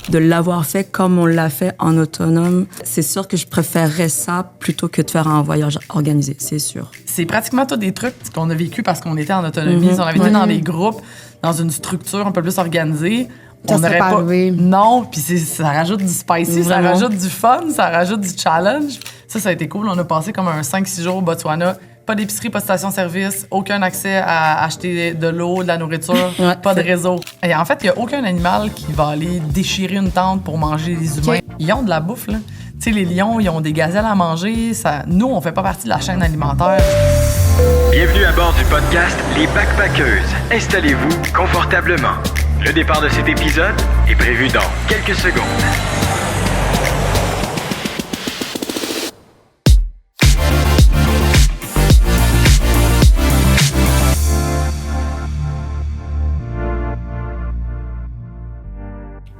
de l'avoir fait comme on l'a fait en autonome, c'est sûr que je préférerais ça plutôt que de faire un voyage organisé, c'est sûr. C'est pratiquement tous des trucs qu'on a vécu parce qu'on était en autonomie. Si on avait été dans des groupes, dans une structure un peu plus organisée, on n'aurait pas... Non, puis ça rajoute du spicy, ça rajoute du fun, ça rajoute du challenge. Ça a été cool. On a passé comme un 5-6 jours au Botswana. Pas d'épicerie, pas de station-service, aucun accès à acheter de l'eau, de la nourriture, pas de réseau. Et en fait, il n'y a aucun animal qui va aller déchirer une tente pour manger les humains. Ils ont de la bouffe, là. Tu sais, les lions, ils ont des gazelles à manger. Nous, on fait pas partie de la chaîne alimentaire. Bienvenue à bord du podcast Les Backpackeuses. Installez-vous confortablement. Le départ de cet épisode est prévu dans quelques secondes.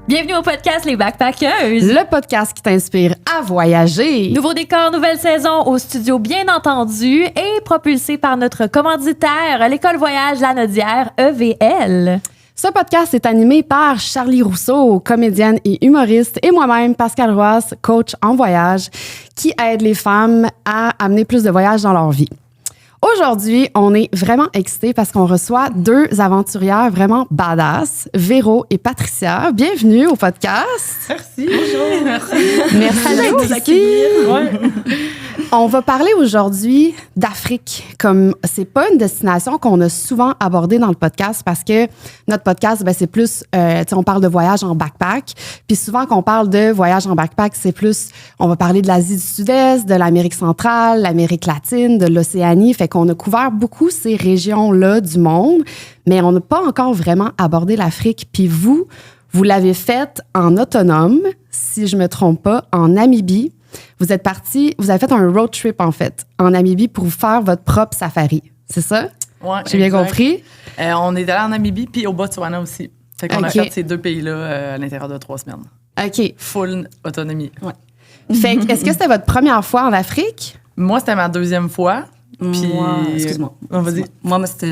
Bienvenue au podcast Les Backpackeuses. Le podcast qui t'inspire à voyager. Nouveau décor, nouvelle saison au studio bien entendu et propulsé par notre commanditaire, l'École Voyage Lanaudière EVL. Ce podcast est animé par Charlie Rousseau, comédienne et humoriste, et moi-même, Pascal Roas, coach en voyage, qui aide les femmes à amener plus de voyages dans leur vie. Aujourd'hui, on est vraiment excités parce qu'on reçoit deux aventurières vraiment badass, Véro et Patricia. Bienvenue au podcast. Merci. Bonjour. Merci de nous accueillir. On va parler aujourd'hui d'Afrique. Comme c'est pas une destination qu'on a souvent abordée dans le podcast parce que notre podcast, c'est plus, on parle de voyage en backpack. Puis souvent, quand on parle de voyage en backpack, c'est plus, on va parler de l'Asie du Sud-Est, de l'Amérique centrale, l'Amérique latine, de l'Océanie. Fait qu'on a couvert beaucoup ces régions-là du monde, mais on n'a pas encore vraiment abordé l'Afrique. Puis vous l'avez fait en autonome, si je me trompe pas, en Namibie. Vous êtes parti, vous avez fait un road trip, en fait, en Namibie pour faire votre propre safari. C'est ça? Oui. J'ai bien compris? On est allé en Namibie puis au Botswana aussi. Fait qu'on a fait ces deux pays-là à l'intérieur de 3 semaines. OK. Full autonomie. Ouais. Fait que, est-ce que c'était votre première fois en Afrique? Moi, c'était ma 2e fois. Puis... Moi, excuse-moi. Vas-y. Moi, c'était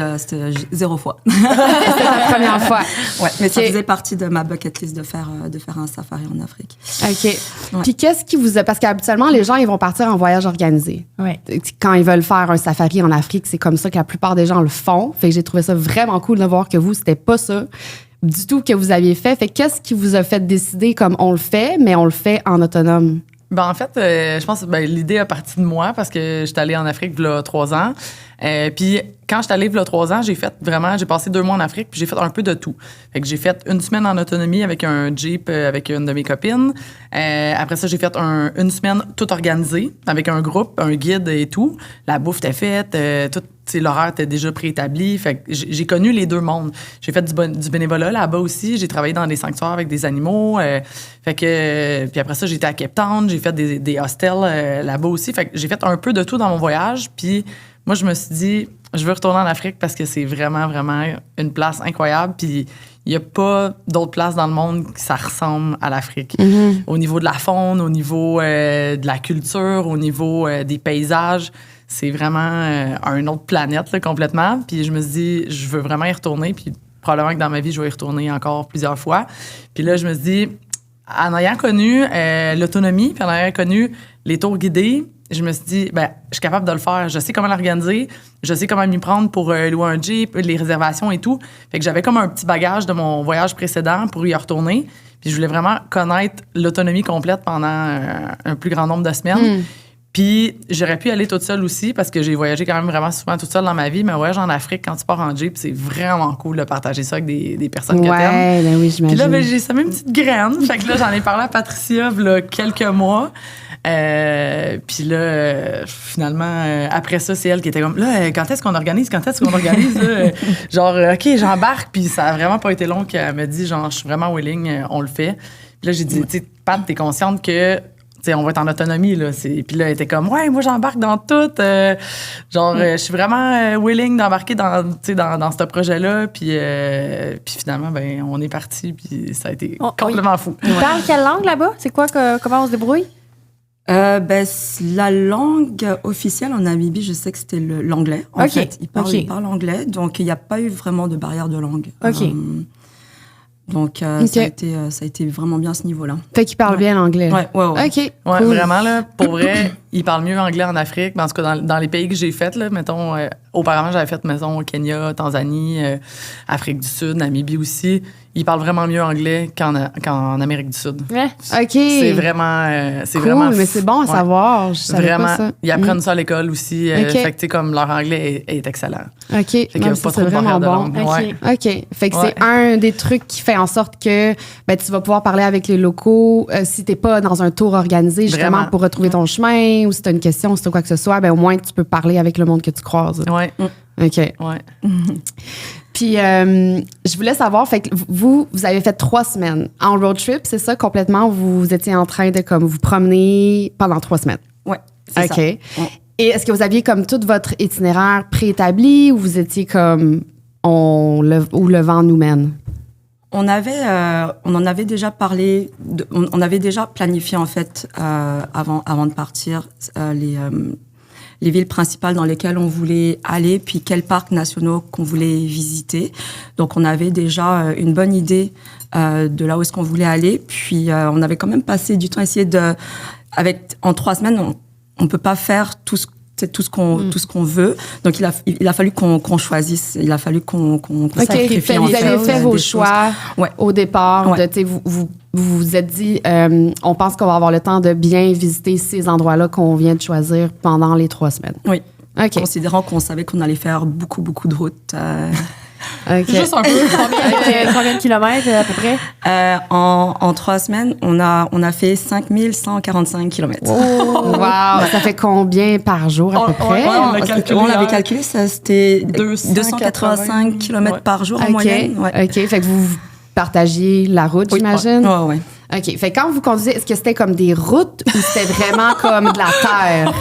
0 fois. C'était la première fois. Ouais, mais ça faisait partie de ma bucket list de faire un safari en Afrique. OK. Ouais. Puis qu'est-ce qui vous a... Parce qu'habituellement, les gens, ils vont partir en voyage organisé. Ouais. Quand ils veulent faire un safari en Afrique, c'est comme ça que la plupart des gens le font. Fait que j'ai trouvé ça vraiment cool de voir que vous, c'était pas ça du tout que vous aviez fait. Fait que qu'est-ce qui vous a fait décider comme on le fait, mais on le fait en autonome? En fait, je pense que l'idée a parti de moi parce que j'étais allée en Afrique il y a 3 ans. Puis quand j'étais allée il y a 3 ans, j'ai passé 2 mois en Afrique puis j'ai fait un peu de tout. Fait que j'ai fait 1 semaine en autonomie avec un Jeep avec une de mes copines. Après ça, j'ai fait 1 semaine tout organisée avec un groupe, un guide et tout. La bouffe était faite, l'horaire était déjà préétabli. Fait que j'ai connu les 2 mondes. J'ai fait du bénévolat là-bas aussi. J'ai travaillé dans des sanctuaires avec des animaux. Puis après ça, j'étais à Cape Town. J'ai fait des hostels là-bas aussi. Fait que j'ai fait un peu de tout dans mon voyage. Puis moi, je me suis dit, je veux retourner en Afrique parce que c'est vraiment, vraiment une place incroyable. Puis il n'y a pas d'autres places dans le monde qui ça ressemble à l'Afrique. Mm-hmm. Au niveau de la faune, au niveau de la culture, au niveau des paysages. C'est vraiment une autre planète là, complètement. Puis je me suis dit, je veux vraiment y retourner. Puis probablement que dans ma vie, je vais y retourner encore plusieurs fois. Puis là, je me suis dit, en ayant connu l'autonomie, puis en ayant connu les tours guidés, je me suis dit, je suis capable de le faire. Je sais comment l'organiser. Je sais comment m'y prendre pour louer un Jeep, les réservations et tout. Fait que j'avais comme un petit bagage de mon voyage précédent pour y retourner. Puis je voulais vraiment connaître l'autonomie complète pendant un plus grand nombre de semaines. Puis j'aurais pu aller toute seule aussi parce que j'ai voyagé quand même vraiment souvent toute seule dans ma vie. Mais un voyage en Afrique, quand tu pars en Jeep, c'est vraiment cool de partager ça avec des personnes que t'aimes. Ouais, ben oui, j'imagine. Puis là, j'ai semé une petite graine. Fait que là, j'en ai parlé à Patricia il y a quelques mois. Puis là, finalement, après ça, c'est elle qui était comme, là, quand est-ce qu'on organise? Genre, OK, j'embarque. Puis ça a vraiment pas été long qu'elle me dit, genre, je suis vraiment willing, on le fait. Puis là, j'ai dit, tu sais, Pat, t'es consciente que on va être en autonomie, là. Puis là, elle était comme, ouais, moi, j'embarque dans tout. Je suis vraiment willing d'embarquer dans ce projet-là. Puis finalement, on est parti. Puis ça a été complètement fou. Tu parles quelle langue là-bas? C'est quoi, comment on se débrouille? La langue officielle en Namibie, je sais que c'était l'anglais. En fait, ils parlent anglais. Donc, il n'y a pas eu vraiment de barrière de langue. OK. Donc, Ok. ça a été vraiment bien à ce niveau-là. Fait qu'il parle bien l'anglais. Ouais. OK, Ouais, cool. vraiment, là, pour vrai, ils parlent mieux anglais en Afrique. Mais en tout cas, dans les pays que j'ai fait, là, mettons, auparavant, j'avais fait, mettons, au Kenya, Tanzanie, Afrique du Sud, Namibie aussi. Ils parlent vraiment mieux anglais qu'en Amérique du Sud. Ouais. OK. C'est vraiment... c'est cool, vraiment mais c'est bon à ouais. savoir. Je savais Vraiment, pas ça. ils apprennent ça à l'école aussi. Ok. Fait que, tu sais, comme leur anglais est excellent. OK. Fait qu'il y a Même pas si trop c'est de vraiment barrière de bon. langue. Ouais. OK. Fait que Ouais. c'est un des trucs qui fait en sorte que tu vas pouvoir parler avec les locaux si t'es pas dans un tour organisé, justement, Vraiment. pour retrouver ton chemin ou si t'as une question, si t'as quoi que ce soit, ben au moins tu peux parler avec le monde que tu croises. Ouais, OK. ouais. Puis, je voulais savoir, fait que vous avez fait 3 semaines en road trip, c'est ça, complètement? Vous étiez en train de comme vous promener pendant 3 semaines. Ouais, c'est OK. ça. Ouais. Et est-ce que vous aviez comme tout votre itinéraire préétabli ou vous étiez comme où le vent nous mène? On en avait déjà parlé, on avait déjà planifié, en fait, avant de partir, les villes principales dans lesquelles on voulait aller, puis quels parcs nationaux qu'on voulait visiter. Donc, on avait déjà une bonne idée de là où est-ce qu'on voulait aller. Puis, on avait quand même passé du temps à essayer en 3 semaines, on peut pas faire tout ce qu'on veut. Donc, il a fallu qu'on choisisse. Il a fallu qu'on sacrifie. Vous avez fait vos des choix Ouais. au départ. Ouais. Vous vous êtes dit, on pense qu'on va avoir le temps de bien visiter ces endroits-là qu'on vient de choisir pendant les 3 semaines. Oui. OK. Considérant qu'on savait qu'on allait faire beaucoup, beaucoup de routes. OK. Juste un peu. Combien de kilomètres à peu près? En 3 semaines, on a fait 5145 km. Oh, wow! Ça fait combien par jour à peu près? on l'a calculé, On l'avait hein. calculé, ça c'était 285 285 km par jour en OK. moyenne. Ouais. OK. Fait que vous partagiez la route, j'imagine? Ouais. OK. Fait que quand vous conduisez, est-ce que c'était comme des routes ou c'était vraiment comme de la terre?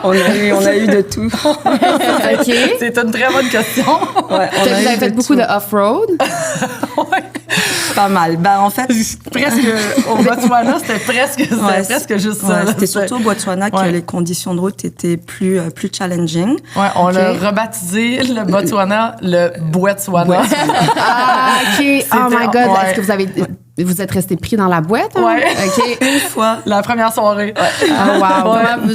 On a eu de tout. OK. C'est une très bonne question. Ouais, Fait que vous avez fait beaucoup de off-road? Pas mal. Ben, en fait, Presque au Botswana, c'était presque juste ça. ouais, là. c'était surtout au Botswana que Ouais. les conditions de route étaient plus challenging. Ouais, on l'a Ok. rebaptisé le Botswana, le Botswana. Ah, OK. Oh my God. ouais. Est-ce que vous êtes resté pris dans la boîte? Hein? Ouais. OK. Une fois. La première soirée. Oh, wow. Comment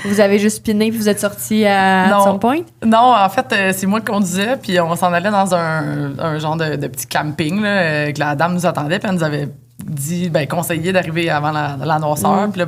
vous avez juste piné puis vous êtes sorti à Non. some point? Non, en fait, c'est moi qui conduisais, puis on s'en allait dans un genre de petit camping, là, que la dame nous attendait, puis elle nous avait dit, conseillé d'arriver avant la noirceur. Puis là,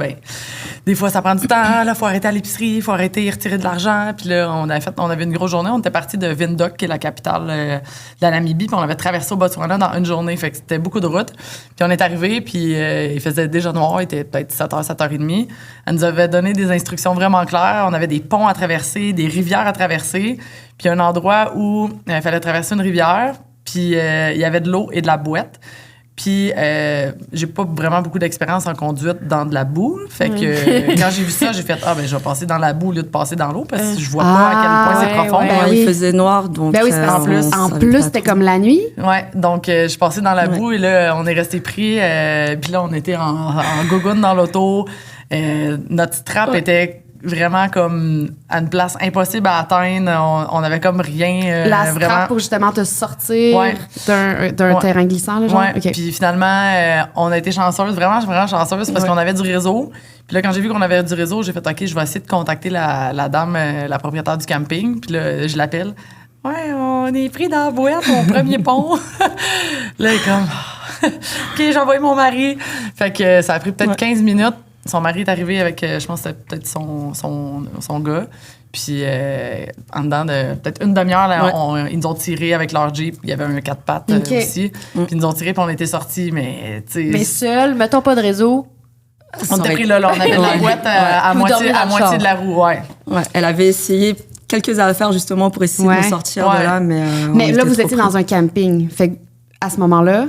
des fois, ça prend du temps. Là, faut arrêter à l'épicerie, faut arrêter, retirer de l'argent. Puis là, on avait une grosse journée. On était parti de Windhoek, qui est la capitale de la Namibie, puis on avait traversé au Botswana dans une journée. Fait que c'était beaucoup de route. Puis on est arrivé, puis il faisait déjà noir. Il était peut-être 7h, 7h30. Elle nous avait donné des instructions vraiment claires. On avait des ponts à traverser, des rivières à traverser. Puis un endroit où il fallait traverser une rivière, puis il y avait de l'eau et de la boîte. Puis, j'ai pas vraiment beaucoup d'expérience en conduite dans de la boue. Fait que quand j'ai vu ça, j'ai fait je vais passer dans la boue au lieu de passer dans l'eau parce que je vois pas à quel point c'est ouais, profond. ouais. Ben oui. Il faisait noir, donc. Ben oui, c'est en plus. En plus, c'était comme la nuit. Ouais, donc je suis passée dans la boue et là, on est resté pris. Puis là, on était en gogoune dans l'auto. Notre strap était vraiment comme à une place impossible à atteindre. On avait comme rien. La strap vraiment. pour justement te sortir Ouais. d'un Ouais. terrain glissant, là, genre? Ouais, OK. puis finalement, on a été chanceuse, vraiment chanceuse, parce qu'on avait du réseau. Puis là, quand j'ai vu qu'on avait du réseau, j'ai fait OK, je vais essayer de contacter la dame, la propriétaire du camping. Puis là, je l'appelle. Ouais, on est pris dans la boîte, mon premier pont. Là, il est comme OK, j'ai envoyé mon mari. Fait que ça a pris peut-être 15 minutes. Son mari est arrivé avec, je pense que c'était peut-être son gars. Puis, en dedans de peut-être une demi-heure, là, ils nous ont tiré avec leur Jeep. Il y avait un 4x4 OK. aussi. Puis, ils nous ont tiré, puis on était sortis. Mais, tu sais. Mais seul, mettons pas de réseau. On était pris là, on avait la boîte à Vous dormiez dans le moitié char. de la roue, ouais. Ouais, elle avait essayé quelques affaires justement pour essayer de Ouais. nous sortir Ouais. de là, mais. Mais là, vous étiez dans un camping. Fait que à ce moment-là,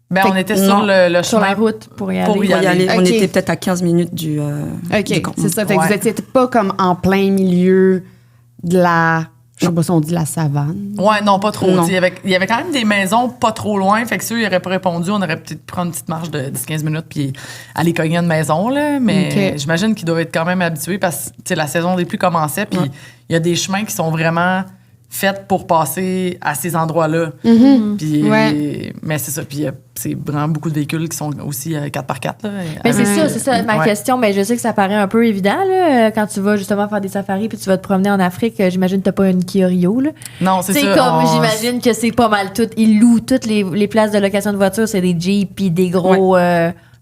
Ben, Fait on que était non, sur le Sur chemin. la route pour y aller. Pour y Pour y aller. On OK. était peut-être à 15 minutes du. OK, du campement. c'est ça. Fait que Ouais. vous étiez pas comme en plein milieu de la... Je sais pas si on dit la savane. Ouais, non, pas trop. Non. Il y avait quand même des maisons pas trop loin. Fait que si eux, ils n'auraient pas répondu, on aurait peut-être pris une petite marche de 10-15 minutes puis aller cogner une maison, là. Mais OK. j'imagine qu'ils doivent être quand même habitués parce que tu sais, la saison des pluies commençait. Puis il y a des chemins qui sont vraiment faites pour passer à ces endroits-là. Puis, mais c'est ça. Puis c'est vraiment beaucoup de véhicules qui sont aussi 4x4. Là, mais c'est ça ma question. Mais je sais que ça paraît un peu évident là, quand tu vas justement faire des safaris puis tu vas te promener en Afrique. J'imagine que t'as pas une Kia Rio. Là. Non, c'est ça. C'est comme, j'imagine que c'est pas mal tout. Ils louent toutes les places de location de voitures. C'est des Jeeps puis des gros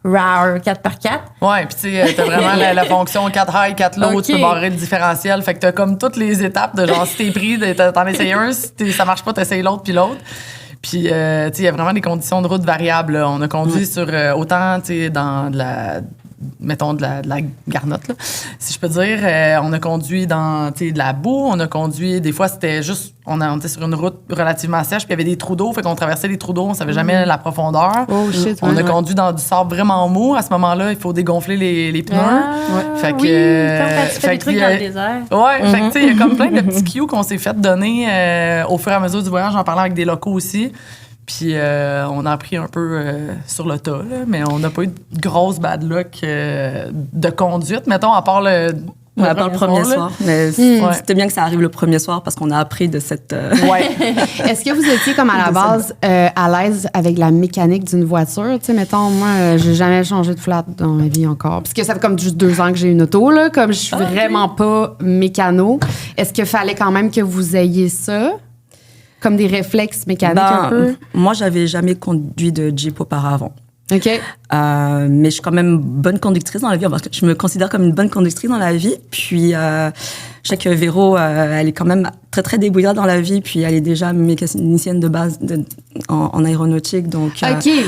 RAR 4x4. Ouais, puis tu sais, t'as vraiment la fonction 4 high, 4 low, tu peux barrer le différentiel. Fait que t'as comme toutes les étapes de genre, si t'es pris, t'en essayes un, si ça marche pas, t'essayes l'autre puis l'autre. Puis, tu sais, il y a vraiment des conditions de route variables. Là. On a conduit sur autant, tu sais, dans de la garnotte, là, si je peux dire. On a conduit dans de la boue, on a conduit, des fois c'était juste, on était sur une route relativement sèche, puis il y avait des trous d'eau, fait qu'on traversait les trous d'eau, on savait jamais la profondeur. Oh shit. On a conduit dans du sable vraiment mou. À ce moment-là, il faut dégonfler les pneus. Fait que, quand tu fais des trucs dans le désert. Ouais, fait que tu sais, il y a comme plein de petits cues qu'on s'est fait donner au fur et à mesure du voyage, en parlant avec des locaux aussi. Puis on a appris un peu sur le tas, là, mais on n'a pas eu de grosse bad luck de conduite, mettons, à part le premier soir. Mais c'était bien que ça arrive le premier soir parce qu'on a appris de cette... Est-ce que vous étiez comme à la base à l'aise avec la mécanique d'une voiture? Tu sais, mettons, moi, j'ai jamais changé de flat dans ma vie encore. Parce que ça fait comme juste 2 ans que j'ai une auto, là, comme je suis vraiment pas mécano. Est-ce qu'il fallait quand même que vous ayez ça? Comme des réflexes mécaniques un peu? Moi, j'avais jamais conduit de Jeep auparavant. OK. Mais je suis quand même bonne conductrice dans la vie. Je me considère comme une bonne conductrice dans la vie. Puis, je sais que Véro, elle est quand même très, très débrouillarde dans la vie. Puis, elle est déjà mécanicienne de base en aéronautique. Donc, OK. J'étais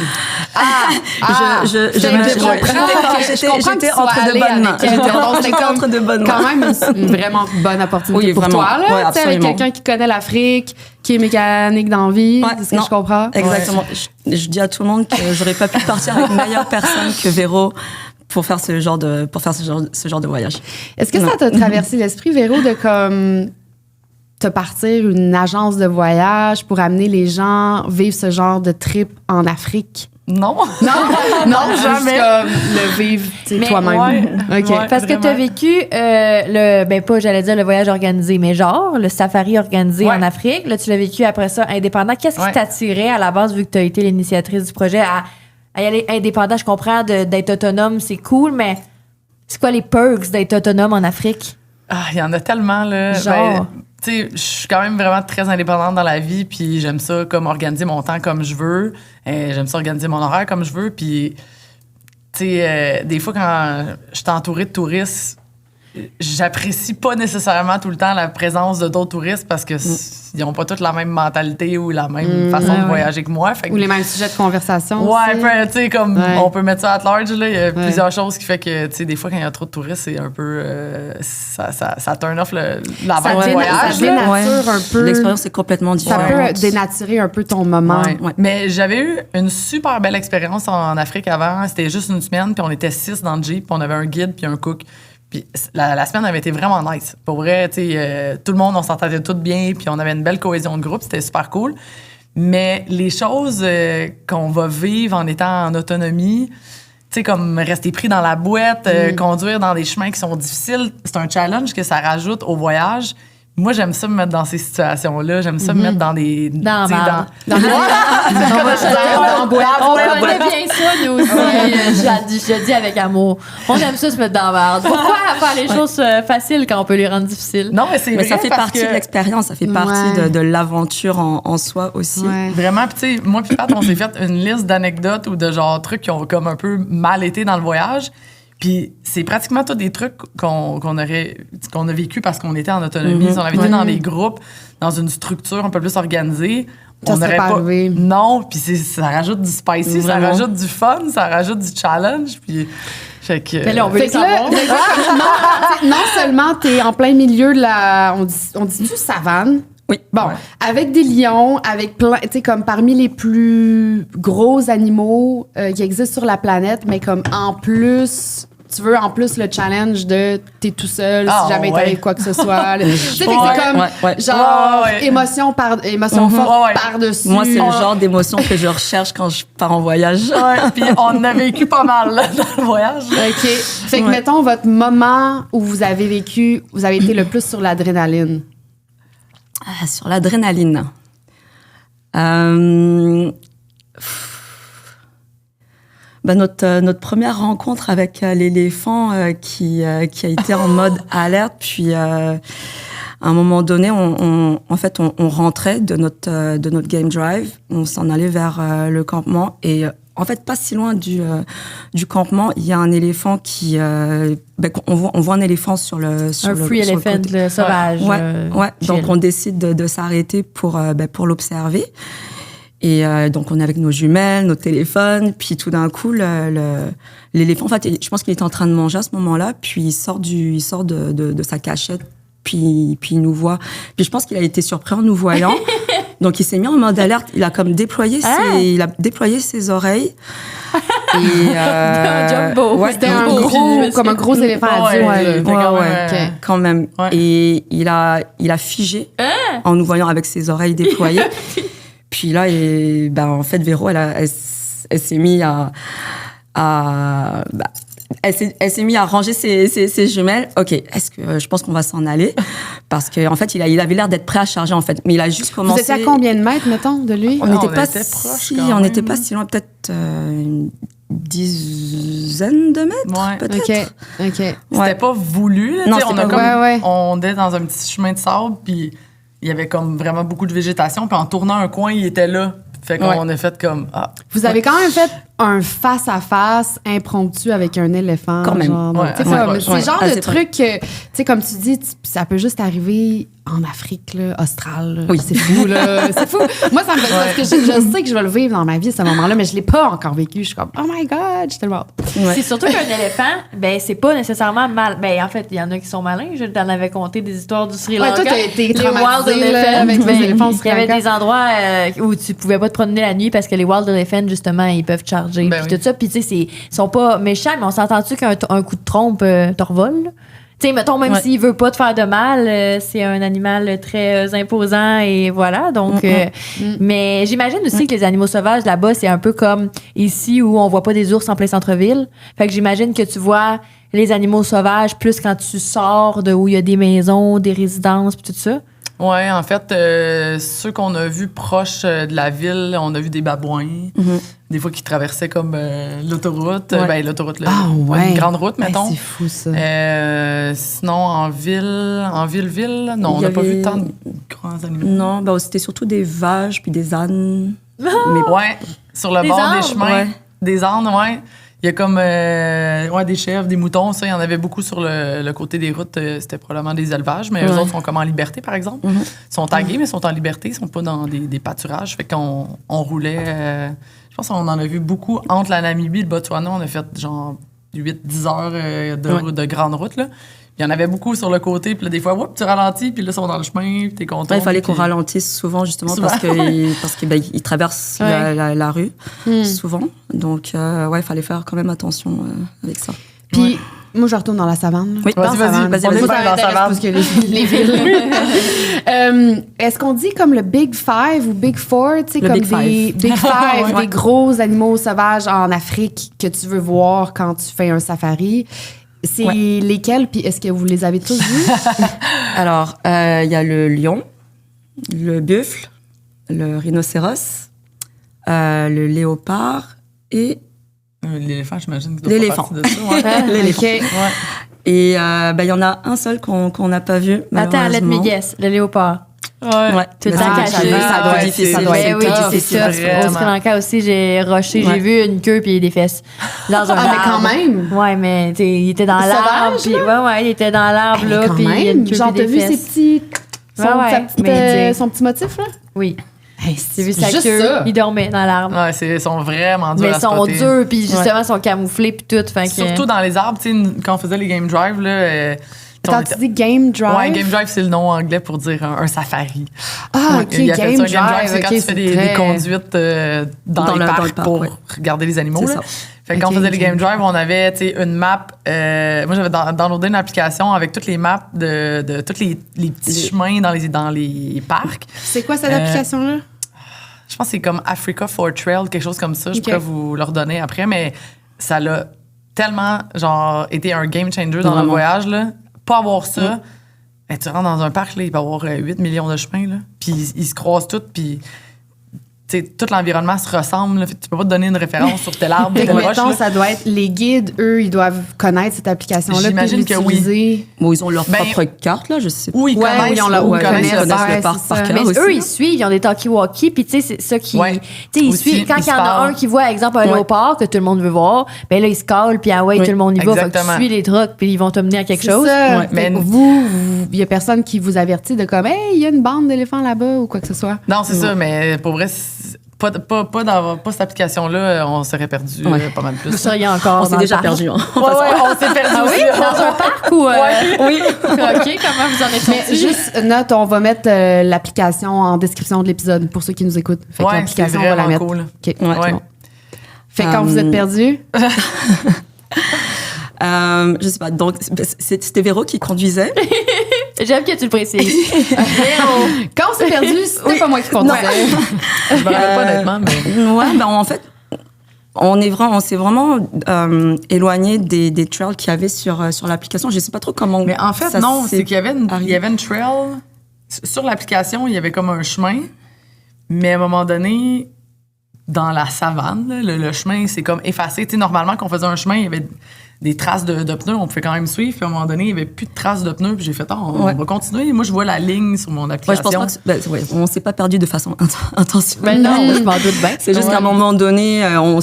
entre de bonnes mains. J'étais entre de bonnes mains. Quand même une vraiment bonne opportunité pour toi, là. Ouais, avec quelqu'un qui connaît l'Afrique, qui est mécanique dans la vie. C'est ce que je comprends. Exactement. Je dis à tout le monde que j'aurais pas pu partir avec une meilleure personne que Véro pour faire ce genre de voyage. Est-ce que ça t'a traversé l'esprit, Véro, de comme te partir une agence de voyage pour amener les gens vivre ce genre de trip en Afrique? Non, jamais. Comme le vivre toi-même. Parce que tu as vécu j'allais dire le voyage organisé, mais genre le safari organisé en Afrique. Là, tu l'as vécu après ça indépendant. Qu'est-ce qui t'attirait à la base, vu que tu as été l'initiatrice du projet, à y aller indépendant? Je comprends d'être autonome, c'est cool, mais c'est quoi les perks d'être autonome en Afrique? Il y en a tellement, là. Genre? Tu sais, je suis quand même vraiment très indépendante dans la vie, puis j'aime ça comme organiser mon temps comme je veux. J'aime ça organiser mon horaire comme je veux. Puis, tu sais, des fois, quand je suis entourée de touristes, j'apprécie pas nécessairement tout le temps la présence de d'autres touristes parce que ils ont pas toutes la même mentalité ou la même façon de voyager que moi. Fait que, ou les mêmes sujets de conversation. Ouais, tu sais, comme on peut mettre ça à large, là. Il y a plusieurs choses qui fait que, tu sais, des fois, quand il y a trop de touristes, c'est un peu. Ça turn off la vibe du voyage. Ça dénature un peu. L'expérience est complètement différente. Ça peut dénaturer un peu ton moment. Ouais. Mais j'avais eu une super belle expérience en Afrique avant. C'était juste une semaine, puis on était 6 dans le Jeep, puis on avait un guide, puis un cook. Puis la semaine avait été vraiment nice. Pour vrai, tu sais, tout le monde, on s'entendait tout bien, puis on avait une belle cohésion de groupe, c'était super cool. Mais les choses qu'on va vivre en étant en autonomie, tu sais, comme rester pris dans la boîte, conduire dans des chemins qui sont difficiles, c'est un challenge que ça rajoute au voyage. Moi, j'aime ça me mettre dans ces situations-là. J'aime ça me mettre dans des... Dans On connaît bien ça, nous aussi. Je dis avec amour. On aime ça se mettre dans la merde. Pourquoi faire les choses faciles quand on peut les rendre difficiles? Non, mais c'est vrai, ça fait partie de l'expérience. Ça fait partie de l'aventure en soi aussi. Ouais. Vraiment, puis tu sais, moi puis Pat, on s'est fait une liste d'anecdotes ou de genre trucs qui ont comme un peu mal été dans le voyage. Puis c'est pratiquement tous des trucs qu'on a vécu parce qu'on était en autonomie. Si on avait été dans des groupes, dans une structure un peu plus organisée, on n'aurait pas arrivé. Non, puis ça rajoute du spicy, ça rajoute du fun, ça rajoute du challenge. Puis fait que. Mais là, on veut les savoir. Non seulement t'es en plein milieu de la, on dit du savane. Oui. Bon, avec des lions, avec plein, tu sais, comme parmi les plus gros animaux qui existent sur la planète, mais comme en plus, tu veux en plus le challenge de t'es tout seul, si jamais t'arrive quoi que ce soit. Tu sais, c'est comme genre émotion forte par-dessus. Moi, c'est le genre d'émotion que je recherche quand je pars en voyage. Puis on a vécu pas mal là, dans le voyage. OK. Fait que mettons votre moment où vous avez été le plus sur l'adrénaline. Sur l'adrénaline. Notre première rencontre avec l'éléphant qui a été en mode alerte, puis à un moment donné, on rentrait de notre game drive, on s'en allait vers le campement et en fait, pas si loin du campement, il y a un éléphant qui on voit un éléphant sur le free elephant, le sauvage. Ouais. Donc on décide de s'arrêter pour l'observer. Et donc on est avec nos jumelles, nos téléphones, puis tout d'un coup l'éléphant, en fait, je pense qu'il était en train de manger à ce moment-là, puis il sort de sa cachette, puis il nous voit. Puis je pense qu'il a été surpris en nous voyant. Donc il s'est mis en mode alerte, il a comme déployé ses oreilles. Et Jumbo. Ouais, c'était comme un gros éléphant adulte. Ouais, quand même. Ouais. Et il a figé en nous voyant avec ses oreilles déployées. Puis là, en fait, Véro, elle s'est mise elle s'est mise à ranger ses jumelles. OK, je pense qu'on va s'en aller parce qu'en fait, il avait l'air d'être prêt à charger en fait, mais il a juste commencé. Vous étiez à combien de mètres, mettons, de lui? On n'était pas si loin, peut-être une dizaine de mètres, peut-être. OK. C'était pas voulu. Là, non, on était dans un petit chemin de sable, puis il y avait comme vraiment beaucoup de végétation, puis en tournant un coin, il était là. Fait qu'on a fait comme... Vous avez quand même fait un face-à-face impromptu avec un éléphant. Quand même. C'est le genre de truc que, tu sais, comme tu dis, ça peut juste arriver en Afrique, là, australe. Oui. C'est fou, là. C'est fou. Moi, ça me fait parce que je sais que je vais le vivre dans ma vie, ce moment-là, mais je l'ai pas encore vécu. Je suis comme, oh my God, j'ai tellement hâte. C'est surtout qu'un éléphant, c'est pas nécessairement mal. En fait, il y en a qui sont malins. Je t'en avais conté des histoires du Sri Lanka. Toi, t'es traumatisé avec les éléphants au Sri Lanka. Il y avait des endroits où tu pouvais pas te promener la nuit parce que les wild elephants, justement, ils peuvent te charger. Puis tout ça. Puis, tu sais, ils sont pas méchants, mais on s'entend-tu qu'un coup de trompe te revole? Tu sais, mettons, même s'il veut pas te faire de mal, c'est un animal très imposant et voilà. Donc, mais j'imagine aussi que les animaux sauvages là-bas, c'est un peu comme ici où on voit pas des ours en plein centre-ville. Fait que j'imagine que tu vois les animaux sauvages plus quand tu sors de où il y a des maisons, des résidences puis tout ça. Oui, en fait, ceux qu'on a vus proches de la ville, on a vu des babouins, des fois qui traversaient comme l'autoroute, l'autoroute, une grande route, mettons. C'est fou, ça. Sinon, en ville, non, on n'a pas vu tant de grands animaux. Non, c'était surtout des vaches puis des ânes. Ouais, sur le bord des chemins. Des ânes, ouais. Il y a comme des chèvres, des moutons, ça, il y en avait beaucoup sur le côté des routes. C'était probablement des élevages, mais eux autres sont comme en liberté, par exemple. Ils sont tagués, mais ils sont en liberté, ils sont pas dans des pâturages. Fait qu'on roulait, je pense qu'on en a vu beaucoup entre la Namibie et le Botswana. On a fait genre 8-10 heures de grande route, là. Il y en avait beaucoup sur le côté, puis là, des fois, tu ralentis, puis là, ils sont dans le chemin, puis t'es content. Il fallait qu'on ralentisse souvent, justement, parce qu'ils traversent la rue, souvent. Donc, il fallait faire quand même attention avec ça. Puis, moi, je retourne dans la savane. Oui, vas-y. Dans la savane. Parce que les villes. Est-ce qu'on dit comme le Big Five ou Big Four, tu sais, comme des Big Five, des gros animaux sauvages en Afrique que tu veux voir quand tu fais un safari? C'est lesquels, puis est-ce que vous les avez tous vus? Alors, il y a le lion, le buffle, le rhinocéros, le léopard et... L'éléphant, j'imagine. L'éléphant. L'éléphant. Et il y en a un seul qu'on n'a pas vu, malheureusement. Attends, let me guess, le léopard. Ouais. Tout le temps caché. Ça doit être difficile. C'est ça. Au Sri Lanka aussi, j'ai rushé, j'ai vu une queue puis des fesses. Dans un arbre. Mais quand même. Ouais, mais il était dans l'arbre. Il était dans l'arbre, là. Puis il y a une queue genre, puis des fesses. T'as vu ses petits... son petit motif, là? Oui. J'ai vu sa queue. Ça. Il dormait dans l'arbre. Ouais, ils sont vraiment durs. Mais ils sont durs, puis justement, ils sont camouflés, puis tout. Surtout dans les arbres, tu sais, quand on faisait les game drive, là. Quand tu dis game drive. Ouais, game drive, c'est le nom anglais pour dire un safari. Ah, OK, game drive. C'est quand tu fais des conduites dans les parcs pour regarder les animaux. Là. Fait que quand on faisait les game drive, on avait une map. Moi, j'avais downloadé une application avec toutes les maps de tous les petits chemins dans les parcs. C'est quoi cette application-là? Je pense que c'est comme Africa for Trail, quelque chose comme ça. Je pourrais vous le redonner après, mais ça l'a tellement été un game changer dans le voyage, là. Pas avoir ça, tu rentres dans un parc, là, il peut y avoir 8 millions de chemins, là. Puis ils se croisent tous, puis tout l'environnement se ressemble. Là, tu peux pas te donner une référence sur tel arbre, telle roche. Mettons, ça doit être les guides, eux, ils doivent connaître cette application-là. J'imagine que oui. Bon, ils ont leur propre carte, là, je sais pas. Oui, ils connaissent, ils ont leur ils connaissent le parc par cœur Mais aussi. eux, ils suivent, ils ont des talkie-walkie, puis tu sais, c'est ça qui. Ouais. Tu sais, ils Aussi, suivent. Quand ils il y en se a parlent. un qui voit, exemple, un Ouais. léopard que tout le monde veut voir, ben là, ils se calent, puis Oui, tout le monde y va. Fait que tu exactement. suis les trucks, puis ils vont te mener à quelque C'est chose. ça. Ouais. Fait que Mais- il y a personne qui vous avertit de comme, hey, il y a une bande d'éléphants là-bas ou quoi que ce soit. Non, c'est ça, mais pour vrai, pas cette application-là, on serait perdu pas mal plus. Vous seriez encore. On dans s'est le déjà parc. perdu. Hein. on s'est perdu Ah oui? aussi. Dans un parc ou. Oui. OK, comment vous en êtes Mais sortis? juste note, on va mettre l'application en description de l'épisode pour ceux qui nous écoutent. Fait que Ouais, c'est l'application, on va la vraiment mettre. cool. OK. Ouais. Ouais. Bon. Fait que quand vous êtes perdu, Je sais pas. Donc, c'était Véro qui conduisait. J'aime que tu le précises. quand on s'est perdu, c'était pas moi qui conduisais. Je me rappelle pas honnêtement, mais. Ouais, ben en fait, on s'est vraiment éloigné des trails qu'il y avait sur l'application. Je sais pas trop comment. Mais en fait, ça non, s'est c'est qu'il y avait arrivé. une trail. Sur l'application, il y avait comme un chemin, mais à un moment donné, dans la savane, là, le chemin, c'est comme effacé. Tu sais, normalement, quand on faisait un chemin, il y avait des traces de pneus, on pouvait quand même suivre. Puis à un moment donné, il n'y avait plus de traces de pneus. Puis j'ai fait, on va continuer. Moi, je vois la ligne sur mon Ouais, application. je pense pas que on s'est pas perdu de façon intentionnelle. Ben non, je m'en doute bien. C'est juste qu'à un moment donné, on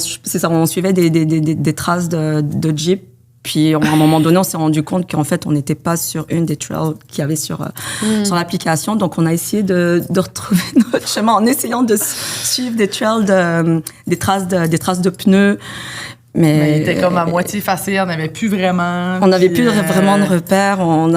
suivait des traces de Jeep. Puis, à un moment donné, on s'est rendu compte qu'en fait, on n'était pas sur une des trails qu'il y avait sur l'application. Donc, on a essayé de retrouver notre chemin en essayant de suivre des trails, des traces de pneus. Mais il était comme à moitié effacé, on n'avait plus vraiment. On n'avait puis, plus vraiment de repères. On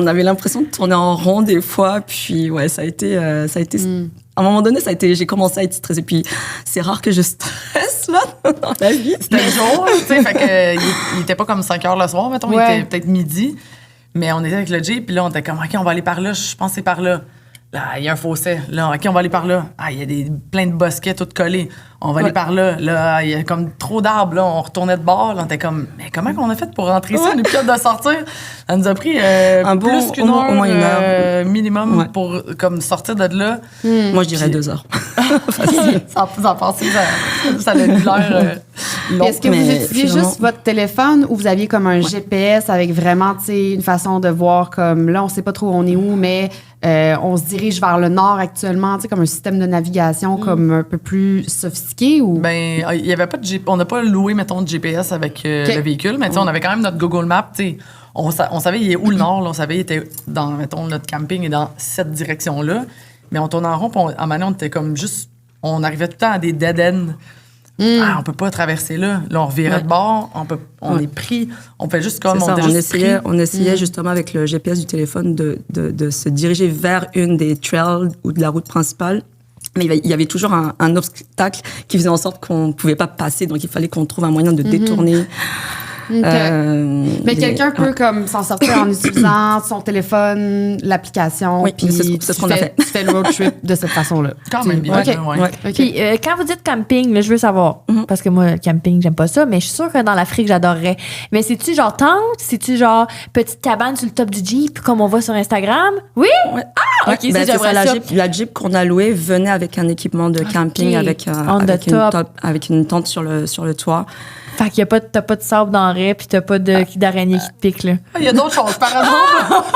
avait l'impression de tourner en rond des fois. Puis, ouais, ça a été. À un moment donné, j'ai commencé à être stressée. Puis, c'est rare que je stresse, là, dans la vie. C'était le jour, tu sais, fait que il était pas comme 5 heures le soir, mettons, Ouais. il était peut-être midi. Mais on était avec le Jeep, puis là, on était comme, OK, on va aller par là, je pense que c'est par là. Là, il y a un fossé. Là, OK, on va aller par là. Ah, il y a plein de bosquets tout collés. On va aller par là. Là, il y a comme trop d'arbres. Là, on retournait de bord. Là, on était comme, mais comment qu'on a fait pour rentrer ici? On est plus capable de sortir. Ça nous a pris plus qu'une heure, au moins une heure. minimum Ouais. pour comme sortir de là. Moi, je dirais 2 heures. Sans penser, ça a eu l'air long. Est-ce que vous mais utilisez finalement- juste votre téléphone ou vous aviez comme un GPS avec vraiment, tu sais, une façon de voir comme là, on sait pas trop où on est où, mais on se dirige vers le nord actuellement, tu sais, comme un système de navigation comme un peu plus sophistiqué ou. Ben, il y avait pas de on n'a pas loué, mettons, de GPS avec le véhicule, mais tu sais, on avait quand même notre Google Maps, tu sais. On savait il est où le nord, là, on savait il était dans, mettons, notre camping est dans cette direction-là. Mais on tournait en rond, puis à un moment donné, on était comme juste, on arrivait tout le temps à des dead-ends. Ah, on peut pas traverser là. Là, on revirait de bord, on est pris. On fait juste comme, C'est ça, était juste pris. on essayait justement avec le GPS du téléphone de se diriger vers une des trails ou de la route principale. Mais il y avait toujours un obstacle qui faisait en sorte qu'on ne pouvait pas passer. Donc, il fallait qu'on trouve un moyen de détourner. OK. Mais quelqu'un peut comme s'en sortir en utilisant son téléphone, l'application, Oui, puis c'est ce qu'on a fait. tu fais le road trip de cette façon-là. Quand même bien, OK. là, ouais. Ouais. OK. Puis quand vous dites camping, là, je veux savoir, parce que moi, le camping, j'aime pas ça, mais je suis sûre que dans l'Afrique, j'adorerais. Mais c'est-tu genre tente? C'est-tu genre petite cabane sur le top du Jeep, comme on voit sur Instagram? Oui? Ouais. Ah, OK, Ben, ça, c'est j'aimerais ça, ça. la Jeep qu'on a louée venait avec un équipement de camping, avec, On the top. avec une tente sur le toit. Fait qu'il y a pas, t'as pas de sable dans le raie, puis t'as pas d'araignée qui te pique, là. Il y a d'autres choses, par exemple.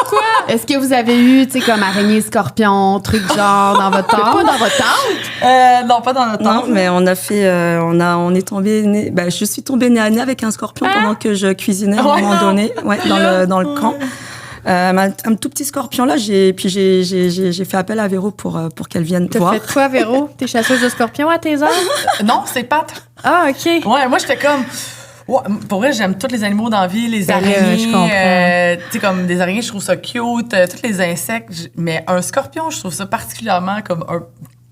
Est-ce que vous avez eu, tu sais, comme araignée, scorpion, truc genre dans votre tente? Pas dans votre tente? Non, pas dans notre Non, temps. mais on a fait, on est tombé, je suis tombée nez à nez avec un scorpion pendant que je cuisinais à un Ouais. moment donné, dans le camp. Un tout petit scorpion là, j'ai fait appel à Véro pour qu'elle vienne T'as voir. fait quoi, Véro? T'es chasseuse de scorpions à tes heures? Non, c'est Pat. Ah, OK. Ouais, moi, j'étais comme. Ouais, pour vrai, j'aime tous les animaux dans la vie, les Ben là, araignées. je comprends. Tu sais, comme des araignées, je trouve ça cute. Tous les insectes. Mais un scorpion, je trouve ça particulièrement comme un.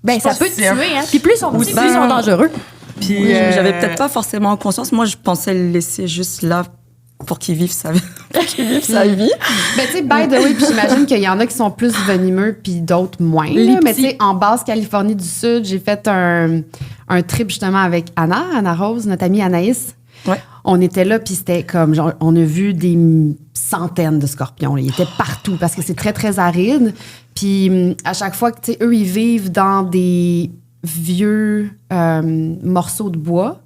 Ben, ça Je sais peut pas te si tuer, c'est hein. Puis plus ils sont petits, plus ils sont dangereux. Puis, Oui, j'avais peut-être pas forcément conscience. Moi, je pensais le laisser juste là pour qu'il vive sa vie. Ben, tu sais, by the way, puis j'imagine qu'il y en a qui sont plus venimeux, puis d'autres moins. Les là. Mais petits. tu sais, en Basse-Californie du Sud, j'ai fait un trip justement avec Anna Rose, notre amie Anaïs. Ouais. On était là, puis c'était comme, genre, on a vu des centaines de scorpions. Là. Ils étaient partout parce que c'est très, très aride. Puis à chaque fois que, tu sais, eux, ils vivent dans des vieux morceaux de bois.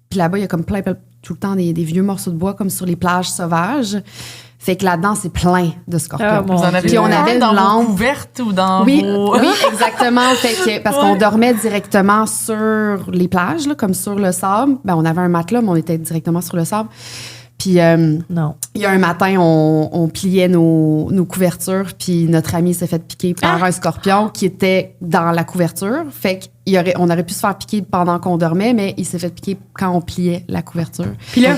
Puis là-bas, il y a comme plein tout le temps des vieux morceaux de bois comme sur les plages sauvages. Fait que là-dedans, c'est plein de scorpions. Vous en avez Puis on avait une dans lampe. vos couvertes ou dans Oui, vos... oui, exactement. Fait que, parce qu'on dormait directement sur les plages, là, comme sur le sable. Ben, on avait un matelas, mais on était directement sur le sable. Puis Non. il y a un matin, on pliait nos couvertures, puis notre ami s'est fait piquer par un scorpion qui était dans la couverture. Fait qu'on aurait pu se faire piquer pendant qu'on dormait, mais il s'est fait piquer quand on pliait la couverture. Puis là,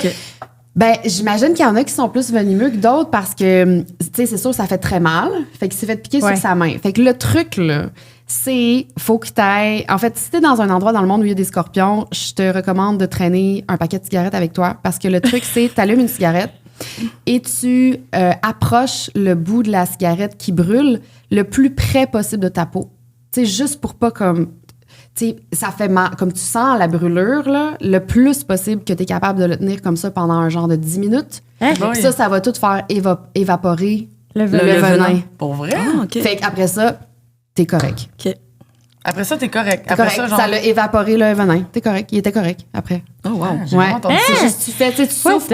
Ben, j'imagine qu'il y en a qui sont plus venimeux que d'autres parce que, tu sais, c'est sûr, ça fait très mal. Fait qu'il s'est fait piquer sur sa main. Fait que le truc, là, c'est, faut que t'ailles... En fait, si t'es dans un endroit dans le monde où il y a des scorpions, je te recommande de traîner un paquet de cigarettes avec toi parce que le truc, c'est, t'allumes une cigarette et tu approches le bout de la cigarette qui brûle le plus près possible de ta peau. Tu sais, juste pour pas comme... Tu sais, ça fait mal. Comme tu sens la brûlure, là, le plus possible que tu es capable de le tenir comme ça pendant un genre de 10 minutes. Hein? Oui. Ça va tout faire évaporer le le venin. venin. Pour vrai? Ah, OK. Fait qu'après ça, t'es correct. OK. Après ça, t'es correct. T'es Après correct. ça, genre... Ça l'a évaporé le venin. T'es correct. Il était correct après. Oh, wow. J'ai vraiment entendu C'est ça. juste, tu fais, tu sais, tu What souffles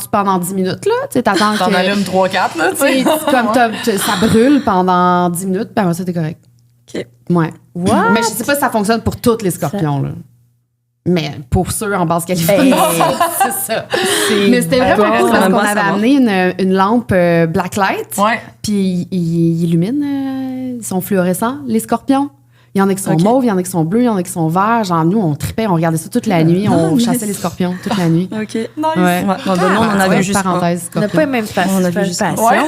the pendant 10 minutes, là. Tu sais, t'attends T'en que... allumes 3-4, là, tu tu sais, sais. comme ça brûle pendant 10 minutes, ben ça, t'es correct. OK. Ouais. What? Mais je sais pas si ça fonctionne pour tous les scorpions, là. Mais pour ceux en Basse-Californie, c'est ça. Mais c'était vraiment cool parce qu'on avait amené une lampe blacklight. Ouais. Puis ils illuminent, ils sont fluorescents, les scorpions. Il y en a qui sont mauves, il y en a qui sont bleus, il y en a qui sont verts. Genre, nous, on tripait, on regardait ça toute la nuit, on chassait les scorpions toute la nuit. OK. Nice. Ouais. Bon, ben, non, on en avait juste parenthèse, On n'a scorpion. pas les mêmes On a vu juste- passions. Ouais.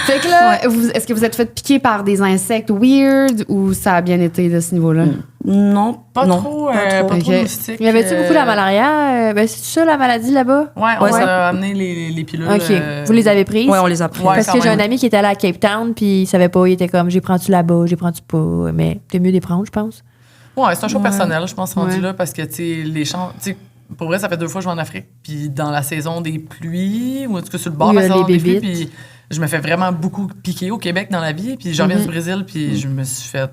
Fait que là, est-ce que vous êtes fait piquer par des insectes weird ou ça a bien été de ce niveau-là? Non, Pas non. trop, pas trop. pas trop Ok. moustique. Y avait-tu beaucoup la malaria? Ben, c'est ça la maladie là-bas? Ouais, on Ouais. a amené les pilules. OK. Vous les avez prises? Ouais, on les a pris. Ouais. Parce quand que j'ai un même. ami qui était allé à Cape Town, puis il savait pas, il était comme, j'ai prends-tu là-bas, j'ai prends-tu pas, mais c'est mieux de les prendre, je pense. Ouais, c'est un choix personnel, je pense, rendu Ouais. là, parce que, tu sais, les champs. Tu sais, pour vrai, ça fait 2 fois que je vais en Afrique, puis dans la saison des pluies, ou en tout cas sur le bord de Oui, la saison les des pluies, bébites. puis je me fais vraiment beaucoup piquer au Québec dans la vie, puis je reviens du Brésil, puis je me suis fait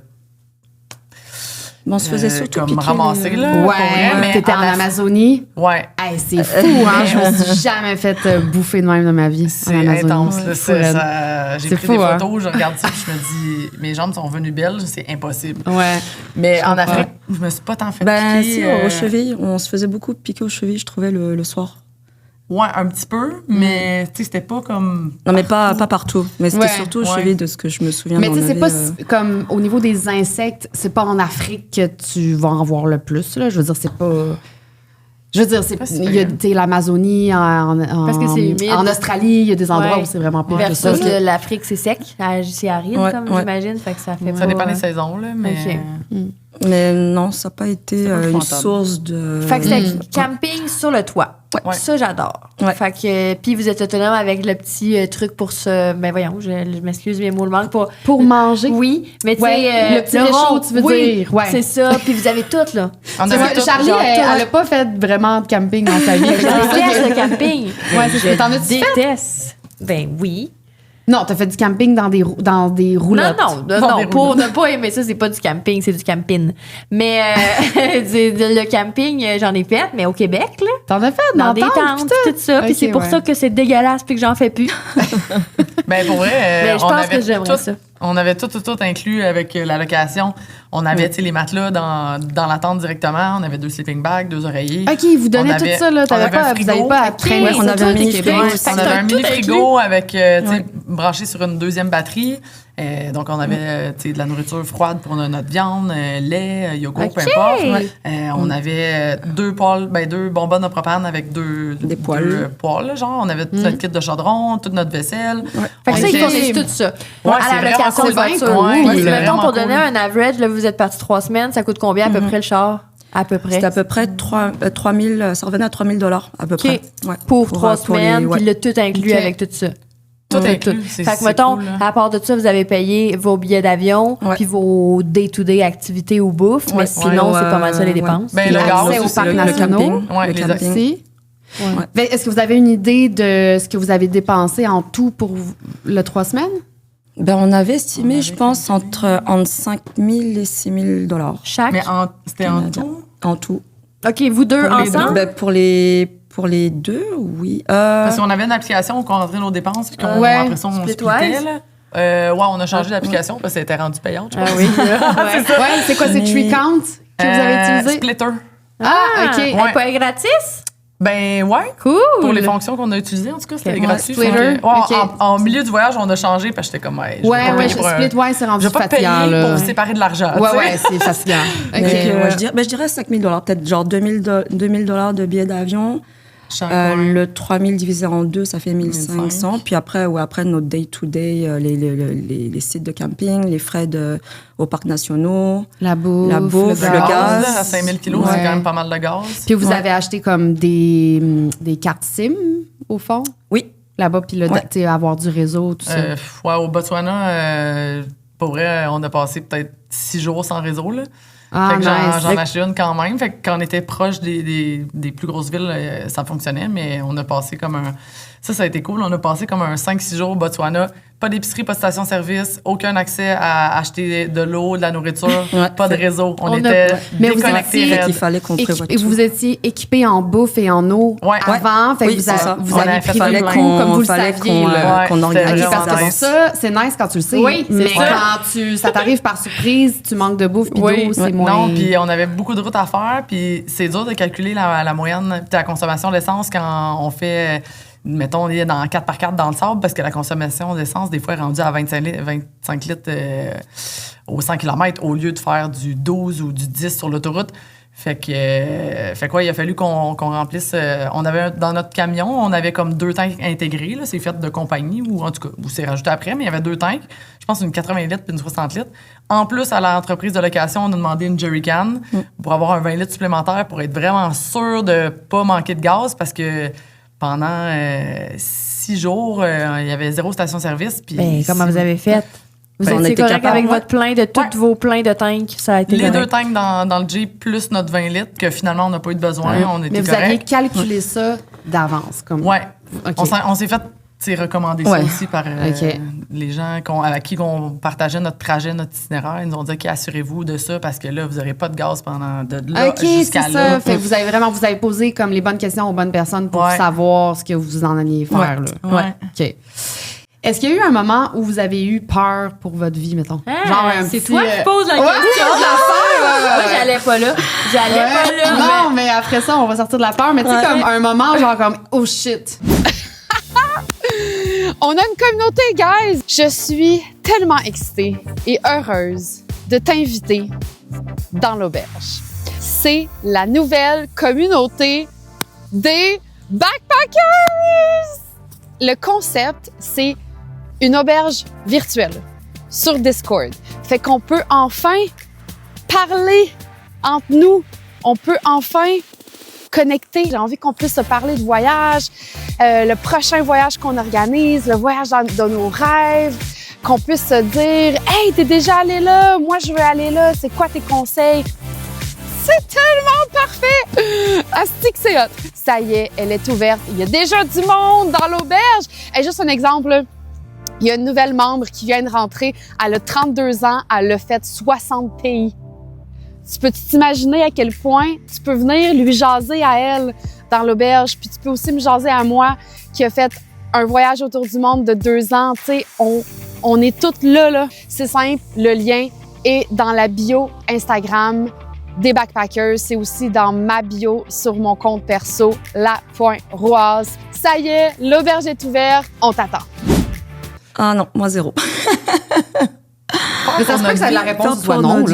Mais on se faisait surtout comme piquer ramasser, les- là. Ouais, pour vrai, mais t'étais en Amazonie. Ouais. Hey, c'est fou, hein? Je me suis jamais fait bouffer de même de ma vie. en C'est Amazonie. intense, là. Ouais, Ça, raide. j'ai C'est pris fou, des hein? photos, je regarde ça, puis je me dis, mes jambes sont venues belles, c'est impossible. Ouais. Mais en comprends. Afrique, je me suis pas tant fait Ben, piquer. si, aux chevilles. On se faisait beaucoup piquer aux chevilles, je trouvais, le soir. Ouais, un petit peu, mais tu sais, c'était pas comme. Non, mais pas partout. Mais c'était Ouais, surtout aux ouais. chevilles, de ce que je me souviens. Mais tu sais, on c'est pas avait, comme au niveau des insectes, c'est pas en Afrique que tu vas en voir le plus. Là. Je veux dire, c'est pas. Je veux dire, Pas si il y a pire. tu sais, l'Amazonie, Parce que c'est humide. en Australie, il y a des endroits Ouais. où c'est vraiment pire que Versus ça. l'Afrique, c'est sec, c'est aride, Ouais, comme ouais. j'imagine, fait que ça fait Ça pas... dépend des saisons, là, mais. Ok. Mais non, ça n'a pas été C'est pas une épouvantable. source de. Fait que c'était camping sur le toit. Ouais. Ça, j'adore. Ouais. Fait que, puis vous êtes autonome avec le petit truc pour se... Ben voyons, je m'excuse, mes mots le manquent. Pour manger. Oui, mais tu Ouais, sais... le petit réchaud, tu veux dire. Ouais. c'est ça. Puis vous avez tout, là. On C'est avait ça, tout- Charlie, genre, elle a pas fait vraiment de camping dans sa vie. Je déteste le camping. Ouais, c'est ça. T'en as-tu fait? Déteste. Ben oui. Non, t'as fait du camping dans des roulottes. Non, Dans des pour roulottes. ne pas aimer ça, c'est pas du camping, c'est du camping. Mais le camping, j'en ai fait, mais au Québec, là, T'en as fait dans des tentes, tout ça. Puis Ok, c'est pour ouais. ça que c'est dégueulasse puis que j'en fais plus. Ben, pour vrai, Mais je on pense avait que j'aimerais tout- ça. On avait tout inclus avec la location. On avait, tu sais, les matelas dans la tente directement. On avait 2 sleeping bags, 2 oreillers. OK, vous donnez On tout avait- ça, là. on avait un Vous n'avez frigo. pas à Ok, traîner. Ouais, on ça, avait un tout mini est frigo Québec. aussi. On avait un tout mini inclus. frigo avec, tu sais, Ouais. branché sur une 2e batterie. Donc, on avait, tu sais, de la nourriture froide pour notre viande, lait, yogourt, peu Ok. importe. Ouais. On avait 2 bonbonnes de propane avec deux Des poêles. 2 poêles, là, genre. On avait tout notre kit de chaudron, toute notre vaisselle. Fait que ça, On ils était- fournissent tout ça. Ouais, à c'est la vraiment location cool. de voiture. Ouais, Puis, c'est mettons, vraiment pour cool. donner un average, là, vous êtes parti 3 semaines, ça coûte combien à peu près le char? À peu près. C'était à peu près 3 000, ça revenait à 3 000 $ à peu près. Ouais. Pour 3 pour les- semaines, ouais. puis le tout inclus Ok. avec tout ça. Tout Ouais, inclus. Fait que, mettons, cool, là. à part de ça, vous avez payé vos billets d'avion, Ouais. puis vos day-to-day activités ou bouffe, mais Ouais. sinon, Ouais, c'est pas mal ça les ouais. dépenses. Ben, Puis le accès gaz au aussi, parc le national. camping. Ouais, le les camping. Aussi. Ouais. Est-ce que vous avez une idée de ce que vous avez dépensé en tout pour le 3 semaines? Ben, on avait estimé, je pense, entre 5 000 et 6 000 $. Chaque? Mais c'était en tout? En tout. OK, vous deux Pour les ensemble? Ben, pour les deux, oui. Parce qu'on avait une application où on rentrait nos dépenses, puis après ça, on splittait. Ouais, on a changé d'application parce qu'elle était rendue payante, je pense. Ah oui. C'est quoi, c'est Tree Count que vous avez utilisé? Splitter. OK. Elle est pas gratis? Ben ouais. Cool. Pour les fonctions qu'on a utilisées, en tout cas, c'était gratuit. Splitter. En milieu du voyage, on a changé, parce que j'étais comme, Split, c'est rendu je vais pas fatigant. payer pour séparer de l'argent. Ouais, c'est fatigant. Je dirais 5 000 $, peut-être genre 2 000 $ de billets d'avion. Le 3 000 divisé en deux, ça fait 1 500. Puis après, notre day-to-day, les sites de camping, les frais aux parcs nationaux. La bouffe, le gaz. À 5 000 kilos, c'est quand même pas mal de gaz. Puis vous avez acheté comme des cartes SIM, au fond? Oui. Là-bas, puis avoir du réseau, tout ça. Au Botswana, pour vrai, on a passé peut-être 6 jours sans réseau, là. Fait que j'en achetais une quand même. Fait que quand on était proche des plus grosses villes, ça fonctionnait, mais on a passé comme un... Ça a été cool. On a passé comme un 5-6 jours au Botswana. Pas d'épicerie, pas de station-service, aucun accès à acheter de l'eau, de la nourriture, pas de réseau. On était déconnectés. Il fallait qu'on prévoie tout. Et vous étiez équipés en bouffe et en eau avant. Fait que vous avez pris le coup comme vous le saviez. Qu'on organise. Parce que ça, c'est nice quand tu le sais. Oui, mais quand ça t'arrive par surprise, tu manques de bouffe puis d'eau, c'est moins... Non, puis on avait beaucoup de routes à faire, puis c'est dur de calculer la moyenne de la consommation d'essence quand on fait... Mettons, on est dans 4x4 dans le sable parce que la consommation d'essence, des fois, est rendue à 25 litres au 100 km au lieu de faire du 12 ou du 10 sur l'autoroute. Fait quoi, il a fallu qu'on remplisse... on avait dans notre camion, on avait comme 2 tanks intégrés. Là, c'est fait de compagnie, ou en tout cas, c'est rajouté après, mais il y avait 2 tanks. Je pense une 80 litres puis une 60 litres. En plus, à l'entreprise de location, on a demandé une jerrycan pour avoir un 20 litres supplémentaire pour être vraiment sûr de pas manquer de gaz parce que pendant 6 jours, il y avait 0 station-service. Comment vous avez fait? Vous étiez correct avec votre plein de tous vos pleins de tanks? Ça a été les correct. 2 tanks dans le Jeep plus notre 20 litres que finalement, on n'a pas eu de besoin. On était mais vous aviez calculé ça d'avance? Oui. Okay. On s'est fait recommander ça aussi par les gens avec qui on partageait notre trajet, notre itinéraire. Ils nous ont dit assurez-vous de ça parce que là, vous n'aurez pas de gaz pendant de là jusqu'à là. Fait que vous avez posé comme les bonnes questions aux bonnes personnes pour savoir ce que vous en alliez faire. Là. OK. Est-ce qu'il y a eu un moment où vous avez eu peur pour votre vie, mettons? C'est toi qui poses la question. Moi, j'allais pas là. Non, mais après ça, on va sortir de la peur. Mais tu sais, comme un moment, genre comme « Oh shit! » On a une communauté, guys! Je suis tellement excitée et heureuse de t'inviter dans l'auberge. C'est la nouvelle communauté des backpackers! Le concept, c'est une auberge virtuelle sur Discord. Fait qu'on peut enfin parler entre nous. On peut enfin connecter. J'ai envie qu'on puisse se parler de voyage, le prochain voyage qu'on organise, le voyage dans nos rêves, qu'on puisse se dire « Hey, t'es déjà allé là? Moi, je veux aller là. C'est quoi tes conseils? » C'est tellement parfait! Asti que c'est hot! Ça y est, elle est ouverte. Il y a déjà du monde dans l'auberge. Et juste un exemple, il y a une nouvelle membre qui vient de rentrer. Elle a 32 ans. Elle a fait 60 pays. Tu peux t'imaginer à quel point tu peux venir lui jaser à elle dans l'auberge. Puis tu peux aussi me jaser à moi qui a fait un voyage autour du monde de 2 ans. Tu sais, on est toutes là. C'est simple, le lien est dans la bio Instagram des backpackers. C'est aussi dans ma bio sur mon compte perso, la.roise. Ça y est, l'auberge est ouverte. On t'attend. Ah non, moi 0. Mais ça se peut que ça ait la réponse soit non.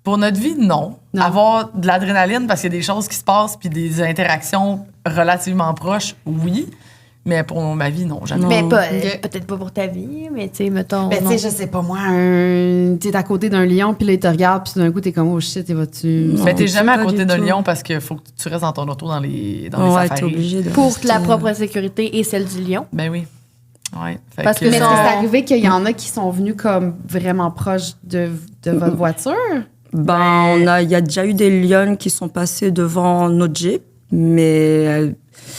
Pour notre vie, non. Avoir de l'adrénaline parce qu'il y a des choses qui se passent puis des interactions relativement proches, oui. Mais pour ma vie, non, jamais. Mais peut-être pas pour ta vie, mais tu sais, mettons. Ben, tu sais, je sais pas, moi, t'es à côté d'un lion, puis là, il te regarde, puis d'un coup, t'es comme, oh shit, et vas-tu. Mais t'es jamais à côté d'un lion parce qu'il faut que tu restes dans ton auto dans les safaris. T'es obligé de pour la propre sécurité et celle du lion. Ben oui. Ouais. Parce que, mais est-ce que c'est arrivé qu'il y en a qui sont venus comme vraiment proches de votre voiture? Il y a déjà eu des lions qui sont passés devant notre Jeep. mais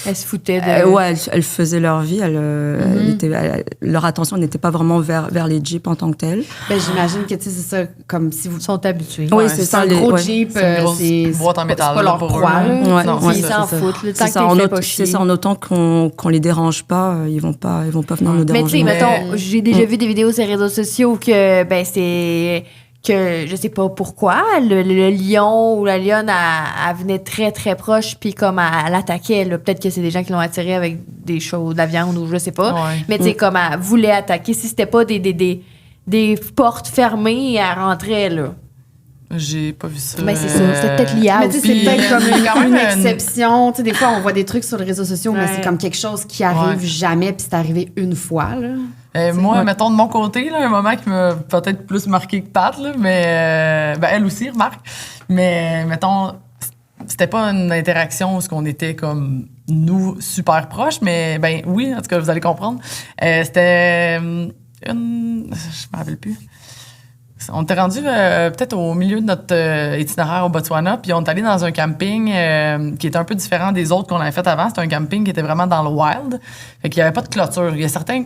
Elle se foutait de... ouais, elles faisaient leur vie. Leur attention n'était pas vraiment vers les Jeeps en tant que telles. Ben, j'imagine que, tu sais, c'est ça, comme si vous... sont habitués. Oui, Ouais, c'est un ça. gros Jeep, c'est une grosse boîte en métal, c'est pas leur pour proie, eux. là. Ouais, Non, ouais, Ils c'est s'en ça. foutent. Le temps C'est que ça, t'es fait pas chier. c'est ça, en autant qu'on les dérange pas, ils vont pas venir nous Mais tu sais, déranger. mettons, j'ai déjà vu des vidéos sur les réseaux sociaux que, ben, c'est... que je sais pas pourquoi, le lion ou la lionne, elle venait très, très proche, puis comme elle attaquait, là. Peut-être que c'est des gens qui l'ont attirée avec des choses, de la viande ou je sais pas. Ouais. Mais tu sais, comme elle voulait attaquer, si c'était pas des portes fermées, elle rentrait, là. J'ai pas vu ça. Mais c'est ça, c'était peut-être lié à Mais tu sais, c'est Puis, peut-être comme il y a quand une même exception. Tu sais, des fois, on voit des trucs sur les réseaux sociaux, mais Ouais. c'est comme quelque chose qui arrive Ouais. jamais, puis c'est arrivé une fois, là. Moi, mettons, de mon côté, là, un moment qui m'a peut-être plus marqué que Pat, là, mais ben, elle aussi, remarque. Mais, mettons, c'était pas une interaction où on était comme nous super proches, mais ben oui, en tout cas, vous allez comprendre. C'était une... Je me rappelle plus. On était rendu peut-être au milieu de notre itinéraire au Botswana, puis on est allé dans un camping qui était un peu différent des autres qu'on avait fait avant. C'était un camping qui était vraiment dans le wild. Fait qu'il n'y avait pas de clôture. Il y a certains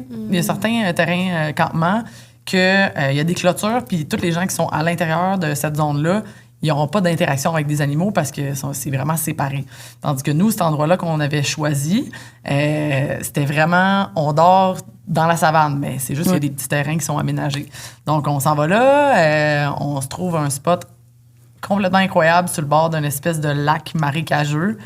terrains campements que il y a des clôtures, puis tous les gens qui sont à l'intérieur de cette zone-là, ils n'auront pas d'interaction avec des animaux parce que c'est vraiment séparé. Tandis que nous, cet endroit-là qu'on avait choisi, c'était vraiment... On dort dans la savane, mais c'est juste qu'il y a des petits terrains qui sont aménagés. Donc, on s'en va là, on se trouve un spot complètement incroyable sur le bord d'un espèce de lac marécageux.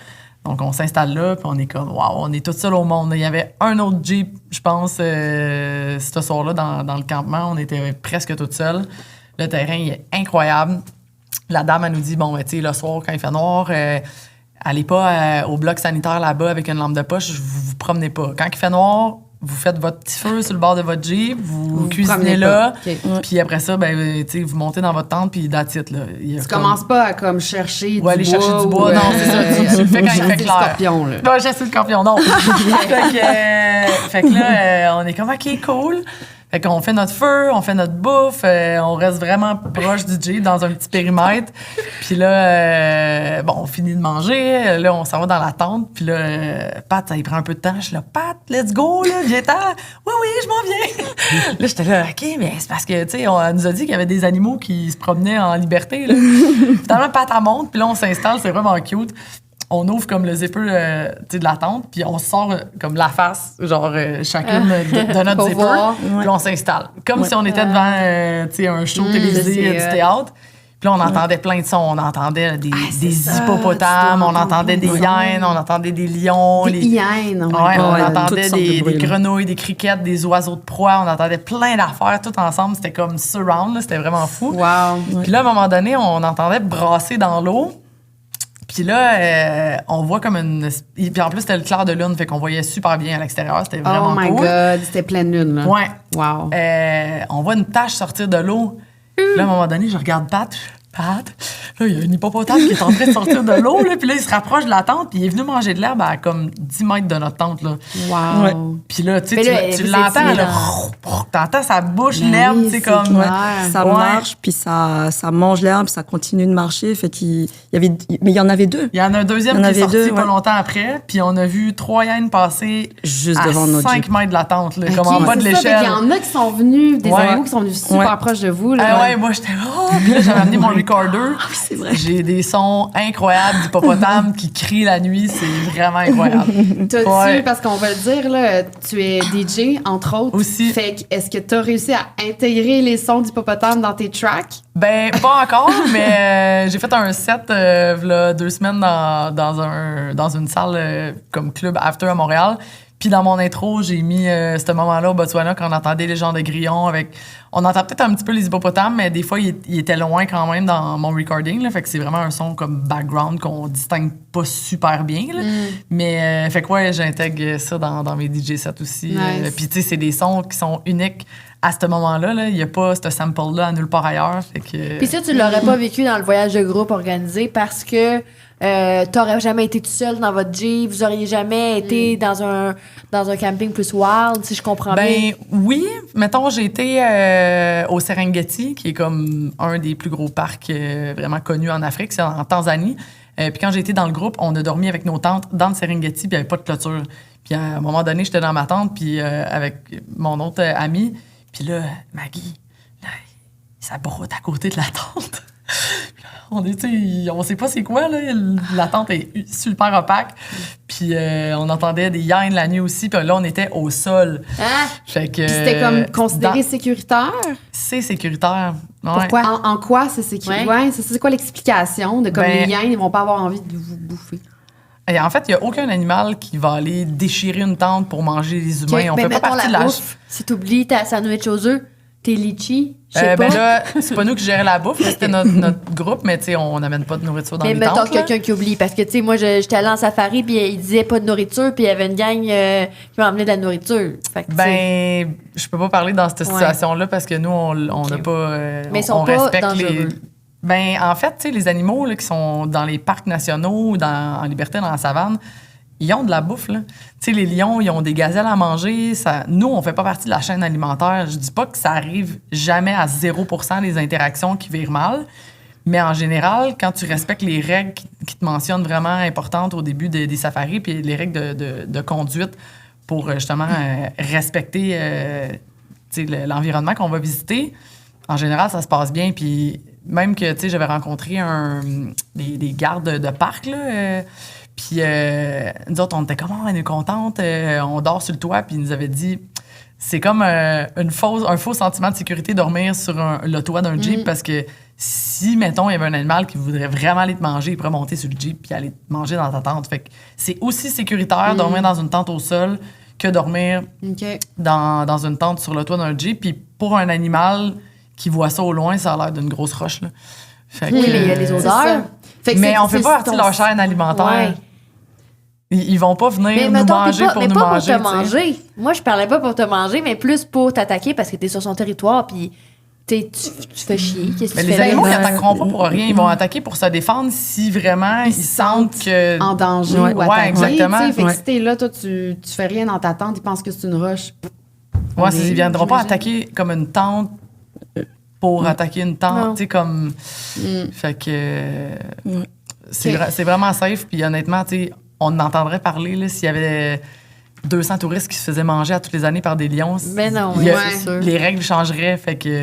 Donc, on s'installe là, puis on est comme, waouh, on est tout seul au monde. Il y avait un autre Jeep, je pense, ce soir-là, dans le campement. On était presque tout seuls. Le terrain il est incroyable. La dame, elle nous dit, bon, tu sais, le soir, quand il fait noir, allez pas au bloc sanitaire là-bas avec une lampe de poche, vous promenez pas. Quand il fait noir, vous faites votre petit feu sur le bord de votre Jeep, vous cuisinez là, puis après ça, ben, tu sais, vous montez dans votre tente, puis that's it, là. Tu commences pas à comme chercher ou aller chercher du bois, non, c'est ça, tu le fais quand il fait clair. Le scorpion, là. Non, chasser le scorpion, non. fait que là, on est comme, OK, cool. Fait qu'on fait notre feu, on fait notre bouffe, on reste vraiment proche du Jeep dans un petit périmètre. Puis là, bon, on finit de manger. Là, on s'en va dans la tente. Puis là, Pat, ça y prend un peu de temps. Je suis là, Pat, let's go, là, viens-t'en. Oui, je m'en viens. Là, j'étais là, OK, mais c'est parce que, tu sais, on nous a dit qu'il y avait des animaux qui se promenaient en liberté, là. Finalement, Pat, elle monte, puis là, on s'installe, c'est vraiment cute. On ouvre comme le zipper de la tente, puis on sort comme la face, genre chacune de notre zipper, puis on s'installe. Comme si on était devant un show télévisé du théâtre. Puis là, on entendait plein de sons. On entendait des hippopotames, on entendait des hyènes, on entendait des lions. Des hyènes, on entendait des grenouilles, des criquettes, des oiseaux de proie. On entendait plein d'affaires tout ensemble. C'était comme surround, là, c'était vraiment fou. Wow. Puis là, à un moment donné, on entendait brasser dans l'eau. Puis là, on voit comme une... Puis en plus, c'était le clair de lune, fait qu'on voyait super bien à l'extérieur. C'était vraiment cool. Oh my God, c'était pleine lune, là. Ouais. Wow. On voit une tache sortir de l'eau. Là, à un moment donné, je regarde Pat. Là, il y a un hippopotame qui est en train de sortir de l'eau, là. Puis là, il se rapproche de la tente, puis il est venu manger de l'herbe à comme 10 mètres de notre tente, là. Wow. Ouais. Puis là, tu sais, tu l'entends, là. T'entends sa bouche, l'herbe, tu sais, comme... Ouais, ça marche, puis ça mange l'herbe, ça continue de marcher. Fait mais il y en avait deux. Il y en a un deuxième qui est sorti pas longtemps après, puis on a vu 3 hyènes passer juste à devant notre 5 Jeep. mètres de la tente, là, Okay, comme en bas de c'est ça, fait l'échelle. qu'il y en a qui sont venus, des animaux qui sont venus super proches de vous, là. Ouais, moi, j'étais puis là, j'avais amené mon recorder. C'est vrai. J'ai des sons incroyables d'hippopotames qui crient la nuit. C'est vraiment incroyable. T'as-tu, parce qu'on va le dire, là, tu es DJ, entre autres. Aussi. Fait que, est-ce que t'as réussi à intégrer les sons d'hippopotame dans tes tracks? Ben, pas encore, mais j'ai fait un set là, 2 semaines dans une salle comme Club After à Montréal. Puis dans mon intro, j'ai mis ce moment-là au Botswana quand on entendait les gens de grillons avec... On entend peut-être un petit peu les hippopotames, mais des fois, ils étaient loin quand même dans mon recording. Là, fait que c'est vraiment un son comme background qu'on distingue pas super bien. Là. Mais fait que ouais, j'intègre ça dans mes DJ sets aussi. Nice. Puis tu sais, c'est des sons qui sont uniques à ce moment-là. Là. Il n'y a pas ce sample-là nulle part ailleurs. Fait que... Puis ça, tu l'aurais pas vécu dans le voyage de groupe organisé parce que t'aurais jamais été tout seul dans votre Jeep, vous auriez jamais été dans un camping plus wild, si je comprends bien. Ben oui, mettons, j'ai été au Serengeti, qui est comme un des plus gros parcs vraiment connus en Afrique, c'est en Tanzanie. Puis quand j'ai été dans le groupe, on a dormi avec nos tentes dans le Serengeti, puis il n'y avait pas de clôture. Puis à un moment donné, j'étais dans ma tente, puis avec mon autre ami, puis là, Maggie, là, ça broute à côté de la tente. On sait pas c'est quoi, là. La tente est super opaque. Puis on entendait des hyènes la nuit aussi. Puis là, on était au sol. Ah! Fait que, Puis c'était comme considéré sécuritaire? C'est sécuritaire. Ouais. Pourquoi? En quoi c'est sécuritaire? Ouais. Ouais, c'est quoi l'explication de comme les hyènes, ils vont pas avoir envie de vous bouffer? Et en fait, il n'y a aucun animal qui va aller déchirer une tente pour manger les humains. On fait pas partie de la bouffe. Si t'oublies ta sandwich aux œufs, tes litchis, je sais pas. Ben là, c'est pas nous qui gérait la bouffe, là, c'était notre groupe, mais tu sais, on n'amène pas de nourriture dans les tentes. Mais mettons quelqu'un qui oublie, parce que tu sais, moi, j'étais allée en safari, puis il disait pas de nourriture, puis il y avait une gang qui m'a emmené de la nourriture. Fait que, ben, je peux pas parler dans cette situation-là, parce que nous, on n'a pas... mais ils sont pas respecte dangereux. Ben, en fait, tu sais, les animaux là, qui sont dans les parcs nationaux, en liberté dans la savane, ils ont de la bouffe, là. Tu sais, les lions, ils ont des gazelles à manger. Nous, on fait pas partie de la chaîne alimentaire. Je dis pas que ça arrive jamais à 0% des interactions qui virent mal. Mais en général, quand tu respectes les règles qui te mentionnent vraiment importantes au début des safaris, puis les règles de conduite pour justement respecter tu sais, l'environnement qu'on va visiter, en général, ça se passe bien. Puis même que, tu sais, j'avais rencontré des gardes de parc, là, puis nous autres, on était comme, on est contente, on dort sur le toit, puis ils nous avaient dit, c'est comme un faux sentiment de sécurité dormir sur le toit d'un Jeep, parce que si, mettons, il y avait un animal qui voudrait vraiment aller te manger, il pourrait monter sur le Jeep puis aller te manger dans ta tente. Fait que c'est aussi sécuritaire dormir dans une tente au sol que dormir dans une tente sur le toit d'un Jeep. Puis pour un animal qui voit ça au loin, ça a l'air d'une grosse roche, là. Fait que, mais il y a les odeurs. Mais on fait pas partie de leur chaîne alimentaire. Ouais. Ils vont pas venir nous manger pour nous manger. Pour te manger. Moi, je parlais pas pour te manger, mais plus pour t'attaquer parce que t'es sur son territoire, puis tu fais chier. Qu'est-ce que tu fais? Les animaux, ils n'attaqueront pas pour rien. Ils vont attaquer pour se défendre si vraiment ils sentent que... En danger ouais, ou attaqués. Exactement. Fait que si t'es là, toi, tu fais rien dans ta tente, ils pensent que c'est une roche. Ouais, ils viendront pas attaquer comme une tente pour attaquer une tente, tu sais, comme... Fait que... C'est vraiment safe, puis honnêtement, tu sais, on entendrait parler, là, s'il y avait 200 touristes qui se faisaient manger à toutes les années par des lions. Mais non, c'est sûr. Les règles changeraient, fait que...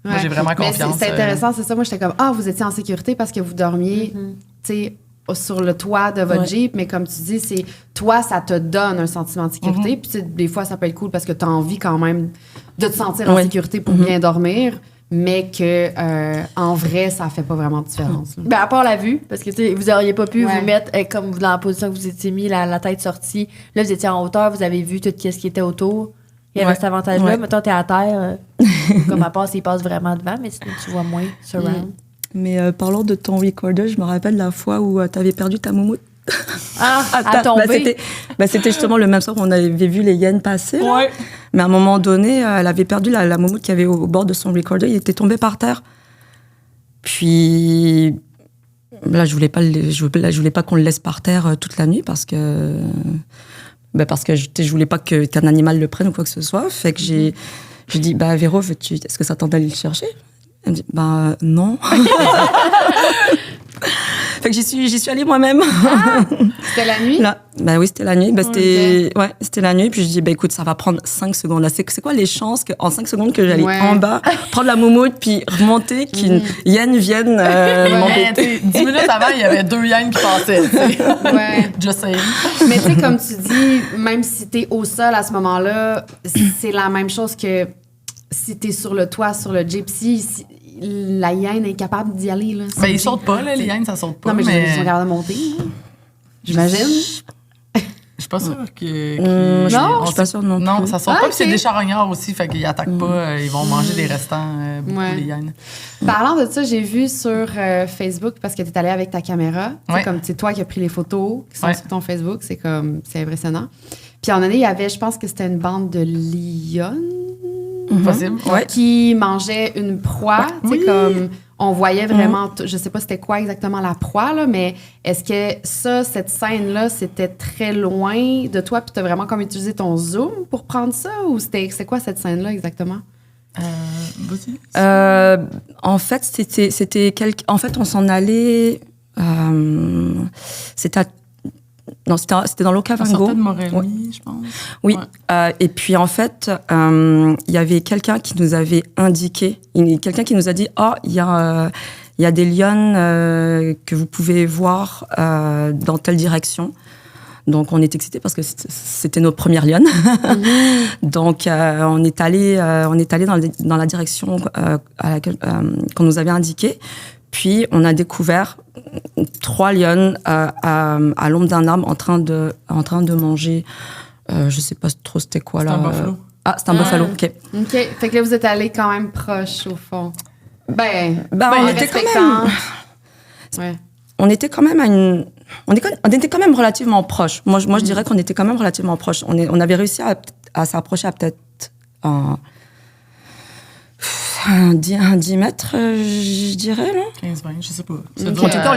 Moi, j'ai vraiment confiance. C'est intéressant, c'est ça. Moi, j'étais comme, vous étiez en sécurité parce que vous dormiez, tu sais, sur le toit de votre Jeep, mais comme tu dis, c'est toi, ça te donne un sentiment de sécurité. Puis des fois, ça peut être cool parce que tu as envie quand même de te sentir en sécurité pour bien dormir, mais que en vrai, ça fait pas vraiment de différence. Ben, à part la vue, parce que vous auriez pas pu vous mettre comme dans la position que vous étiez mis, la tête sortie. Là, vous étiez en hauteur, vous avez vu tout ce qui était autour. Il y avait cet avantage-là. Mettons, t'es à terre, comme à part s'il passe vraiment devant, mais sinon, tu vois moins surround. Mais parlant de ton recorder, je me rappelle la fois où tu avais perdu ta moumoute. À tomber. C'était justement le même soir où on avait vu les hyènes passer. Là. Ouais. Mais à un moment donné, elle avait perdu la moumoute qui avait au bord de son recorder. Il était tombé par terre. Puis là, je voulais pas qu'on le laisse par terre toute la nuit parce que je voulais pas qu'un animal le prenne ou quoi que ce soit. Fait que j'ai dit, Véro, est-ce que ça tente d'aller le chercher? Elle me dit, non. Fait que j'y suis allée moi-même. C'était la nuit? Là, oui, c'était la nuit. C'était la nuit. Puis je dis, écoute, ça va prendre 5 secondes. Là, c'est quoi les chances qu'en 5 secondes que j'allais en bas, prendre la moumoute, puis remonter, qu'une hyène vienne m'embêter? 10 minutes avant, il y avait 2 hyènes qui passaient. Just saying. Mais tu sais, comme tu dis, même si t'es au sol à ce moment-là, c'est la même chose que si t'es sur le toit, sur le Jeep. Si la hyène est capable d'y aller. Là, ils sautent pas, là, les hyènes, ça saute pas. Non, mais ils sont capables de monter. J'imagine. Je suis pas sûre que... non, je suis pas sûre non plus. Non, ça saute pas. Puis c'est des charognards aussi, fait qu'ils attaquent pas. Ils vont manger les restants, beaucoup, les hyènes. Parlant de ça, j'ai vu sur Facebook, parce que t'es allée avec ta caméra. C'est comme c'est toi qui as pris les photos qui sont sur ton Facebook. C'est impressionnant. Puis à un moment donné, il y avait, je pense que c'était une bande de lions. Possible. Qui mangeait une proie. Tu sais, comme on voyait vraiment, je sais pas c'était quoi exactement la proie, là, mais est-ce que cette scène-là, c'était très loin de toi, puis t'as vraiment comme utilisé ton zoom pour prendre ça, ou c'est quoi cette scène-là exactement? En fait, en fait, on s'en allait C'était dans l'Okavango. On sortait de Morelli, Ouais. je pense. Oui. Ouais. Et puis, en fait, il y avait quelqu'un qui nous avait indiqué, quelqu'un qui nous a dit, il y a des lionnes que vous pouvez voir dans telle direction. Donc, on est excités parce que c'était nos premières lionnes. Donc, on est allé dans la direction à laquelle qu'on nous avait indiquée. Puis, on a découvert 3 lionnes à l'ombre d'un arbre en train de manger. Je sais pas trop c'était quoi là. C'est un buffalo. Ah, c'est un buffalo. Ok. OK. Fait que là, vous êtes allés quand même proche, au fond. On était quand même. Ouais. On était quand même on était quand même relativement proches. Moi, je dirais qu'on était quand même relativement proches. On avait réussi à s'approcher à peut-être un 10 mètres, je dirais, là. 15, 20, je sais pas. Ok. En tout cas,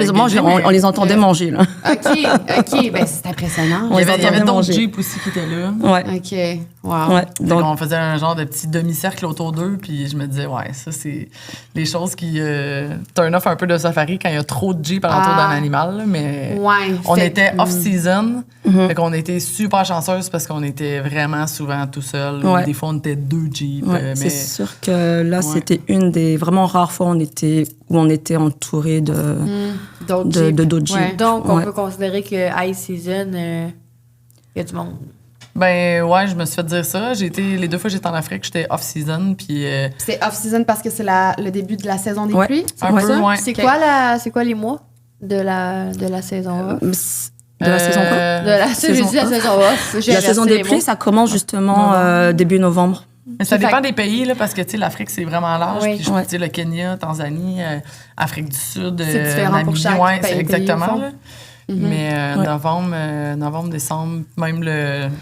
on les entendait manger, là. OK. Ben, c'est impressionnant. On Il y les avait entendait d'autres manger. Jeeps aussi qui étaient là. Ouais. OK. Wow. Ouais. Donc, Donc, on faisait un genre de petit demi-cercle autour d'eux, puis je me disais, ouais, ça, c'est les choses qui turn off un peu de safari quand il y a trop de Jeeps alentour d'un animal, là, mais Ouais. on Fait- était off-season, fait qu'on était super chanceuses parce qu'on était vraiment souvent tout seul. Ouais. Des fois, on était 2 Jeeps, ouais, mais c'est sûr que là, Ouais. c'était une des vraiment rares fois où on était entouré D'autres de Jeeps. d'autres Jeeps. Ouais. Donc, on Ouais. peut considérer que high season, il y a du monde. ben ouais, je me suis fait dire ça. Les 2 fois que j'étais en Afrique, j'étais off-season, puis C'est off-season parce que c'est le début de la saison des Ouais. pluies? C'est un pour peu, ça? ouais. C'est Ok. quoi les mois de la saison off? De la saison quoi? De la saison j'ai dit la off. saison off. J'ai La saison inversé des les pluies, mots. ça commence justement début novembre. Mais ça Fait dépend que- des pays, là, parce que tu sais, l'Afrique, c'est vraiment large. Oui. Puis je Ouais. peux dire le Kenya, Tanzanie, Afrique du Sud, C'est différent pour Namibie, chaque ouais, pays, c'est exactement. au fond. Là. Mais novembre, décembre, même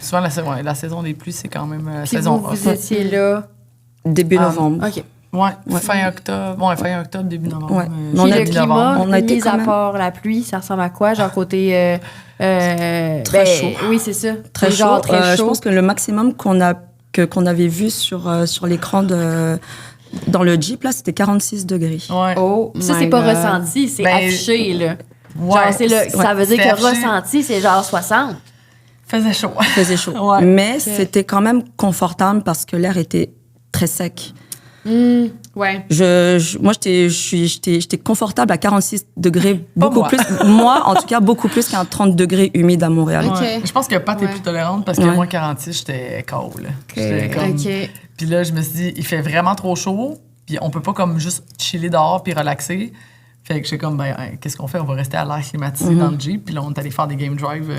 souvent la saison des pluies, c'est quand même Puis saison vous, off. vous étiez là. Début Ah, novembre. OK. Ouais, fin octobre, début novembre. Ouais. Puis On a le dit climat, on a été mis quand à même- part la pluie, ça ressemble à quoi? Genre côté... Très chaud. Oui, c'est ça. Très Genre chaud. très Je chaud. pense que le maximum qu'on avait vu sur l'écran dans le Jeep, là, c'était 46 degrés. Ouais. Oh, Ça, my c'est pas God. ressenti, c'est Ben, affiché, là. Ouais, Genre, ça veut dire c'était que affiché. ressenti, c'est genre 60. Faisait chaud. Il faisait chaud. Ouais. Mais c'était quand même confortable parce que l'air était très sec. Ouais. Moi, j'étais confortable à 46 degrés, beaucoup moi. plus. Moi, en tout cas, beaucoup plus qu'un 30 degrés humide à Montréal. Ok. Ouais. Je pense que Pat est Ouais. plus tolérante parce que Ouais. moi, 46, j'étais cold. Là. J'étais comme... OK. Puis là, je me suis dit, il fait vraiment trop chaud, puis on peut pas comme juste chiller dehors puis relaxer. Fait que j'étais comme, qu'est-ce qu'on fait? On va rester à l'air climatisé dans le Jeep. Puis là, on est allé faire des game drive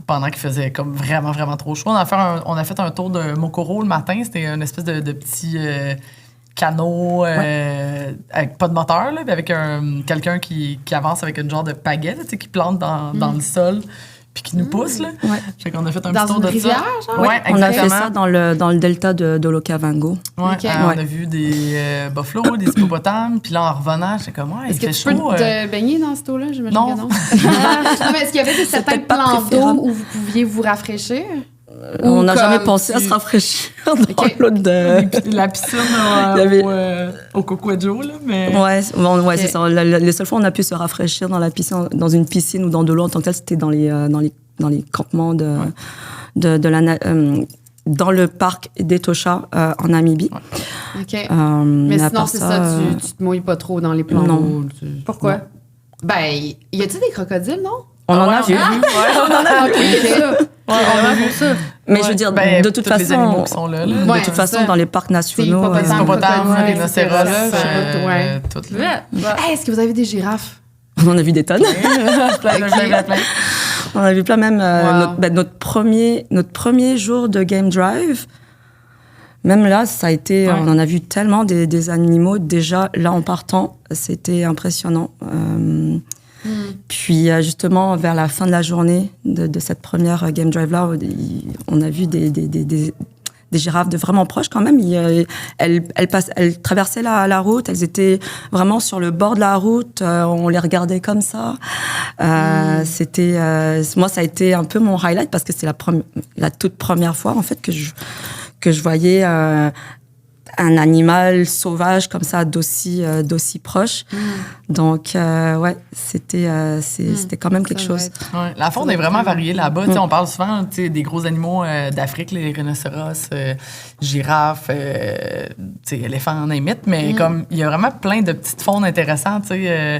pendant qu'il faisait comme vraiment, vraiment trop chaud. On a fait un tour de Mokoro le matin. C'était une espèce de petit canot avec pas de moteur, là, puis avec quelqu'un qui avance avec une genre de pagaie, là, tu sais, qui plante dans le sol puis qui nous pousse. Là. Ouais. Fait qu'on a fait un Dans petit tour une de rivière, ça. genre? Ouais, On a fait exactement. ça dans le delta de l'Okavango. Ouais, Ok. on Ouais. a vu des buffalo, des hippopotames, puis là, en revenant, j'étais comme, ouais, il Est-ce que fait tu peux chaud. te baigner dans cette eau-là? J'imagine Non. que non. Non, mais est-ce qu'il y avait des certains peut-être pas plans d'eau préférable. où vous pouviez vous rafraîchir? On n'a jamais comme pensé à tu- se rafraîchir dans Ok. l'eau de... La piscine Il y avait- au Cocoadjo, là, mais... Ouais, Ok. c'est ça. Les seules fois où on a pu se rafraîchir dans une piscine ou dans de l'eau en tant que tel, c'était dans les campements dans le parc d'Etosha en Namibie. OK. Mais Mais à sinon, part c'est ça, tu te mouilles pas trop dans les plans Non. d'eau. Pourquoi? Ben, y a-t-il des crocodiles, non? On en a ouais, vu. Ah, OK, c'est ça. Vraiment pour ça. Mais je veux dire, Ben, de toute tous les animaux façon, qui sont là. de Ouais, toute c'est façon, ça. dans les parcs nationaux, hippopotame, Les hippopotames, crocodiles, les etc. rhinocéros, Ouais. tout là. Hey, est-ce que vous avez des girafes? on en a vu des tonnes. plein. On a vu plein même Wow. notre premier jour de game drive. Même là, ça a été, Ouais. on en a vu tellement des animaux déjà là en partant, c'était impressionnant. Puis justement vers la fin de la journée de cette première game drive là, on a vu des girafes de vraiment proches quand même. Elles traversaient la route, elles étaient vraiment sur le bord de la route, on les regardait comme ça. C'était, moi, ça a été un peu mon highlight parce que c'est la toute première fois en fait que je voyais un animal sauvage comme ça d'aussi proche. Donc ouais, c'était quand même quelque chose. Ouais, la faune est vraiment variée là-bas. Tu sais, on parle souvent des gros animaux d'Afrique, les rhinocéros, girafes, éléphants en imite, mais comme il y a vraiment plein de petites faunes intéressantes.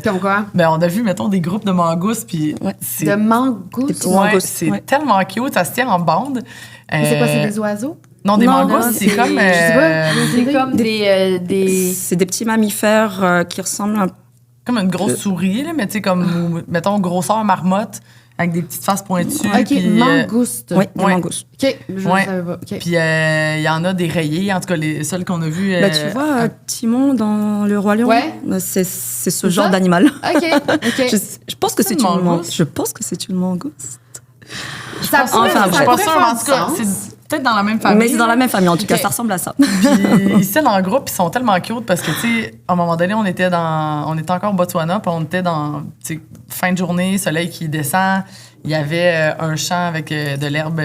Comme quoi? Ben, on a vu, mettons, des groupes de mangousses. Puis de mangousses? Ouais, c'est tellement cute, ça se tient en bande. C'est quoi, c'est des oiseaux? Non, des mangousses, c'est comme... je sais pas. C'est comme des... C'est des petits mammifères qui ressemblent comme une grosse souris, là, mais tu sais, comme, mettons, grosseur marmotte, avec des petites faces pointues. OK, puis, mangoustes. Oui, des mangousses. OK, je ne savais pas. Okay. Puis il y en a des rayés, en tout cas, les seuls qu'on a vus... tu vois, Timon dans Le Roi Lion, c'est ce genre d'animal. OK. Je pense que c'est une mangouste. Je pense que c'est une mangouste. Ça je suis pas sûre, en tout cas, c'est peut-être dans la même famille. Mais c'est dans la même famille, en tout cas, ça ressemble à ça. Puis ici, dans le groupe, ils sont tellement cute parce que, tu sais, à un moment donné, on était encore au Botswana, puis on était dans, fin de journée, soleil qui descend. Il y avait un champ avec de l'herbe,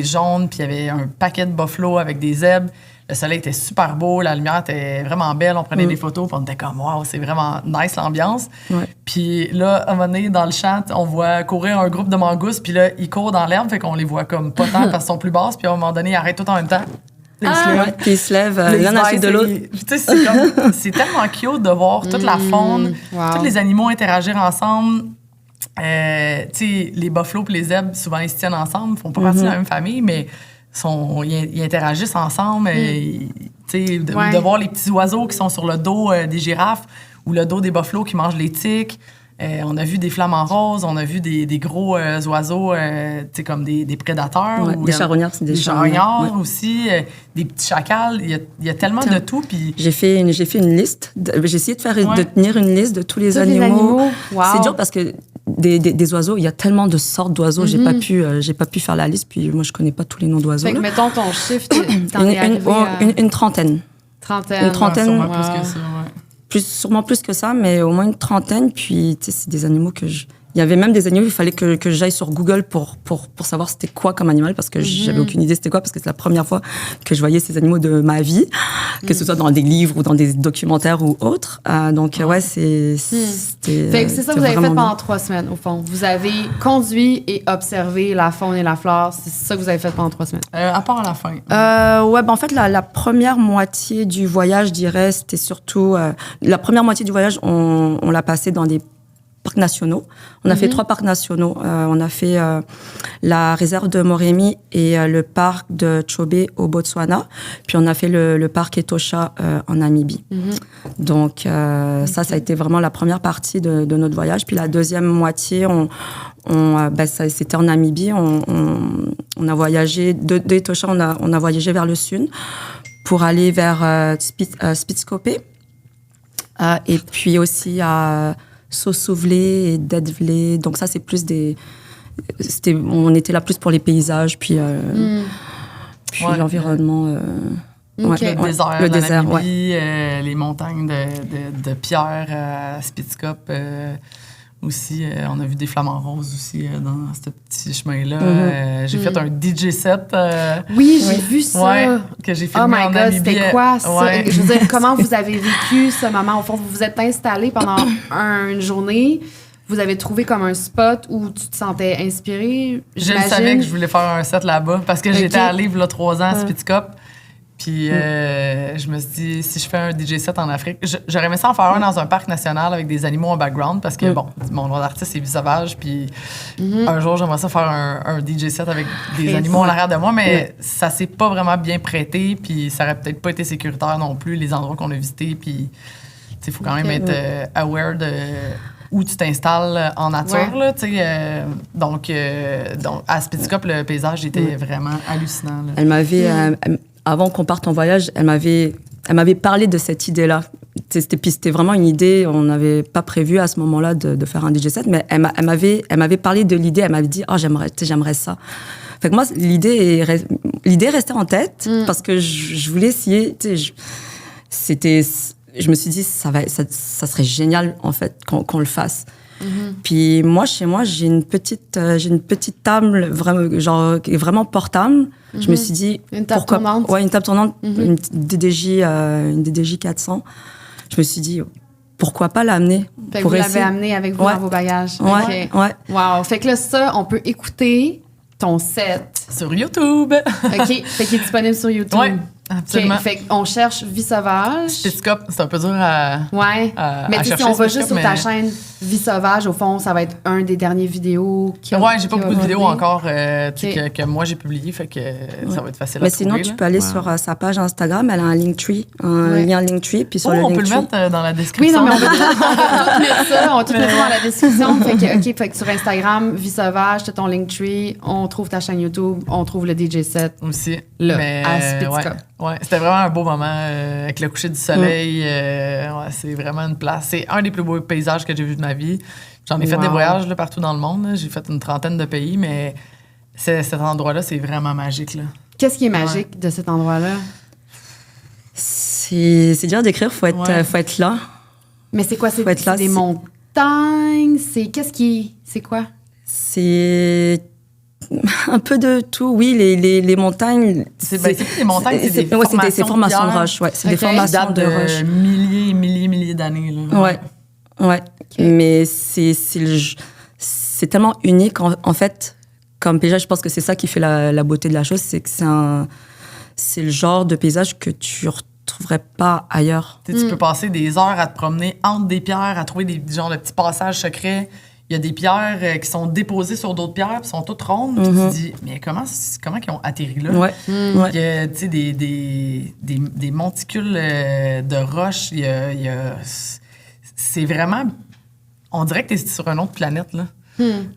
jaune, puis il y avait un paquet de buffalo avec des zèbres. Le soleil était super beau, la lumière était vraiment belle. On prenait des photos, puis on était comme, waouh, c'est vraiment nice l'ambiance. Ouais. Puis là, à un moment donné, dans le champ, on voit courir un groupe de mangousses, puis là, ils courent dans l'herbe, fait qu'on les voit comme pas tant parce qu'ils sont plus basses, puis à un moment donné, ils arrêtent tout en même temps. Puis ils se lèvent l'un à la suite de l'autre. C'est tellement cute de voir toute la faune, tous les animaux interagir ensemble. Les buffalo et les zèbres, souvent, ils se tiennent ensemble, ils font pas partie de la même famille, mais ils interagissent ensemble. De voir les petits oiseaux qui sont sur le dos des girafes ou le dos des buffalo qui mangent les tiques. On a vu des flamants roses, on a vu des gros oiseaux comme des prédateurs. Ouais, des charognards, c'est des charognards aussi, des petits chacals. Il y a tellement de tout. Puis... J'ai fait une liste. J'ai essayé de tenir une liste de tous les animaux. Wow. C'est dur parce que des oiseaux, il y a tellement de sortes d'oiseaux. J'ai pas pu faire la liste. Puis moi, je connais pas tous les noms d'oiseaux. Fait que mettons ton chiffre, une trentaine. Une trentaine. Sûrement plus que ça, sûrement plus que ça, mais au moins une trentaine. Puis, tu sais, c'est des animaux que Il y avait même des animaux, il fallait que j'aille sur Google pour savoir c'était quoi comme animal, parce que j'avais aucune idée c'était quoi, parce que c'est la première fois que je voyais ces animaux de ma vie, que ce soit dans des livres ou dans des documentaires ou autres. Donc, ouais, c'était... Fait que c'est ça que vous avez fait pendant 3 semaines, au fond. Vous avez conduit et observé la faune et la flore. C'est ça que vous avez fait pendant 3 semaines. À part à la fin. Ouais, en fait, la première moitié du voyage, je dirais, c'était surtout... la première moitié du voyage, on l'a passé dans des parcs nationaux. On a fait 3 parcs nationaux. On a fait la réserve de Moremi et le parc de Chobe au Botswana. Puis on a fait le parc Etosha en Namibie. Donc ça a été vraiment la première partie de notre voyage. Puis la deuxième moitié, c'était en Namibie. On a voyagé de Etosha, on a voyagé vers le sud pour aller vers Spitskope. Et puis aussi à Sosuvle et Dedvle. Donc ça, c'est plus on était là plus pour les paysages, puis l'environnement. Okay. Le désert, Namibie, les montagnes de pierre à Spitskope. Aussi, on a vu des flamants roses aussi dans ce petit chemin-là. J'ai fait un DJ set. Oui, j'ai vu ça. Ouais, que j'ai filmé en Namibie. C'était quoi ça? Ouais. Je veux dire, comment vous avez vécu ce moment? Au fond, vous vous êtes installé pendant une journée. Vous avez trouvé comme un spot où tu te sentais inspiré? Je le savais que je voulais faire un set là-bas parce que j'étais allée il y a 3 ans à Spitskope. Puis je me suis dit, si je fais un DJ set en Afrique, j'aurais aimé ça en faire un dans un parc national avec des animaux en background parce que, bon, mon nom d'artiste, c'est Vie sauvage. Puis un jour, j'aimerais ça faire un DJ set avec des animaux en arrière de moi, mais ça s'est pas vraiment bien prêté. Puis ça aurait peut-être pas été sécuritaire non plus, les endroits qu'on a visités. Puis, il faut quand même être aware de où tu t'installes en nature. Là, donc, à Spitskope, le paysage était vraiment hallucinant. Là. Elle m'avait... avant qu'on parte en voyage, elle m'avait parlé de cette idée-là. C'était vraiment une idée, on n'avait pas prévu à ce moment-là de faire un DJ set, mais elle m'avait parlé de l'idée, elle m'avait dit « Ah, j'aimerais ça ». Fait que moi, l'idée restait en tête parce que je voulais essayer, je me suis dit ça serait génial, en fait, qu'on le fasse. Puis moi, chez moi, j'ai une petite table vraiment, genre, qui est vraiment portable. Je me suis dit, une table tournante. Ouais, une table tournante, une DDJ 400. Je me suis dit, pourquoi pas l'amener? Fait que vous l'avez amené avec vous dans vos bagages. Ouais. Wow. Fait que là, ça, on peut écouter ton set. Sur YouTube. OK. Fait qu'il est disponible sur YouTube. Oui, absolument. Okay. Fait qu'on cherche Vie sauvage. Stéthoscope, c'est un peu dur à. Ouais. Mais tu sais, si on va juste sur ta chaîne Vie sauvage, au fond, ça va être un des derniers vidéos qui Ouais, j'ai pas beaucoup de vidéos encore que moi j'ai publiées, fait que ça va être facile à trouver. Mais sinon, tu peux aller sur sa page Instagram, elle a un Linktree, lien Linktree, puis sur le Linktree. On peut le mettre dans la description. Oui, non, mais on va tout mettre ça, on va tout mettre dans la description. Fait que sur Instagram, Vie sauvage, tu as ton Linktree, on trouve ta chaîne YouTube, on trouve le DJ set. Aussi. Là, mais, à Spitzka. Ouais, c'était vraiment un beau moment avec le coucher du soleil. C'est vraiment une place. C'est un des plus beaux paysages que j'ai vu de ma vie. J'en ai fait des voyages là, partout dans le monde. Là. J'ai fait une 30aine de pays, mais cet endroit-là, c'est vraiment magique. Là. Qu'est-ce qui est magique de cet endroit-là? C'est dur d'écrire, faut être là. Mais c'est quoi? C'est des montagnes? C'est quoi? C'est un peu de tout. Oui, les montagnes. C'est des montagnes, c'est des formations de roches. Ouais, c'est des formations de roches. Milliers d'années. Là. Ouais. Okay. Mais c'est tellement unique, en fait, comme paysage. Je pense que c'est ça qui fait la beauté de la chose, c'est que c'est le genre de paysage que tu retrouverais pas ailleurs. Tu peux passer des heures à te promener entre des pierres, à trouver des genres de petits passages secrets. Il y a des pierres qui sont déposées sur d'autres pierres, puis sont toutes rondes. Puis tu te dis, mais comment ils ont atterri là? Ouais. Il y a des monticules de roches. C'est vraiment... On dirait que tu es sur une autre planète, là.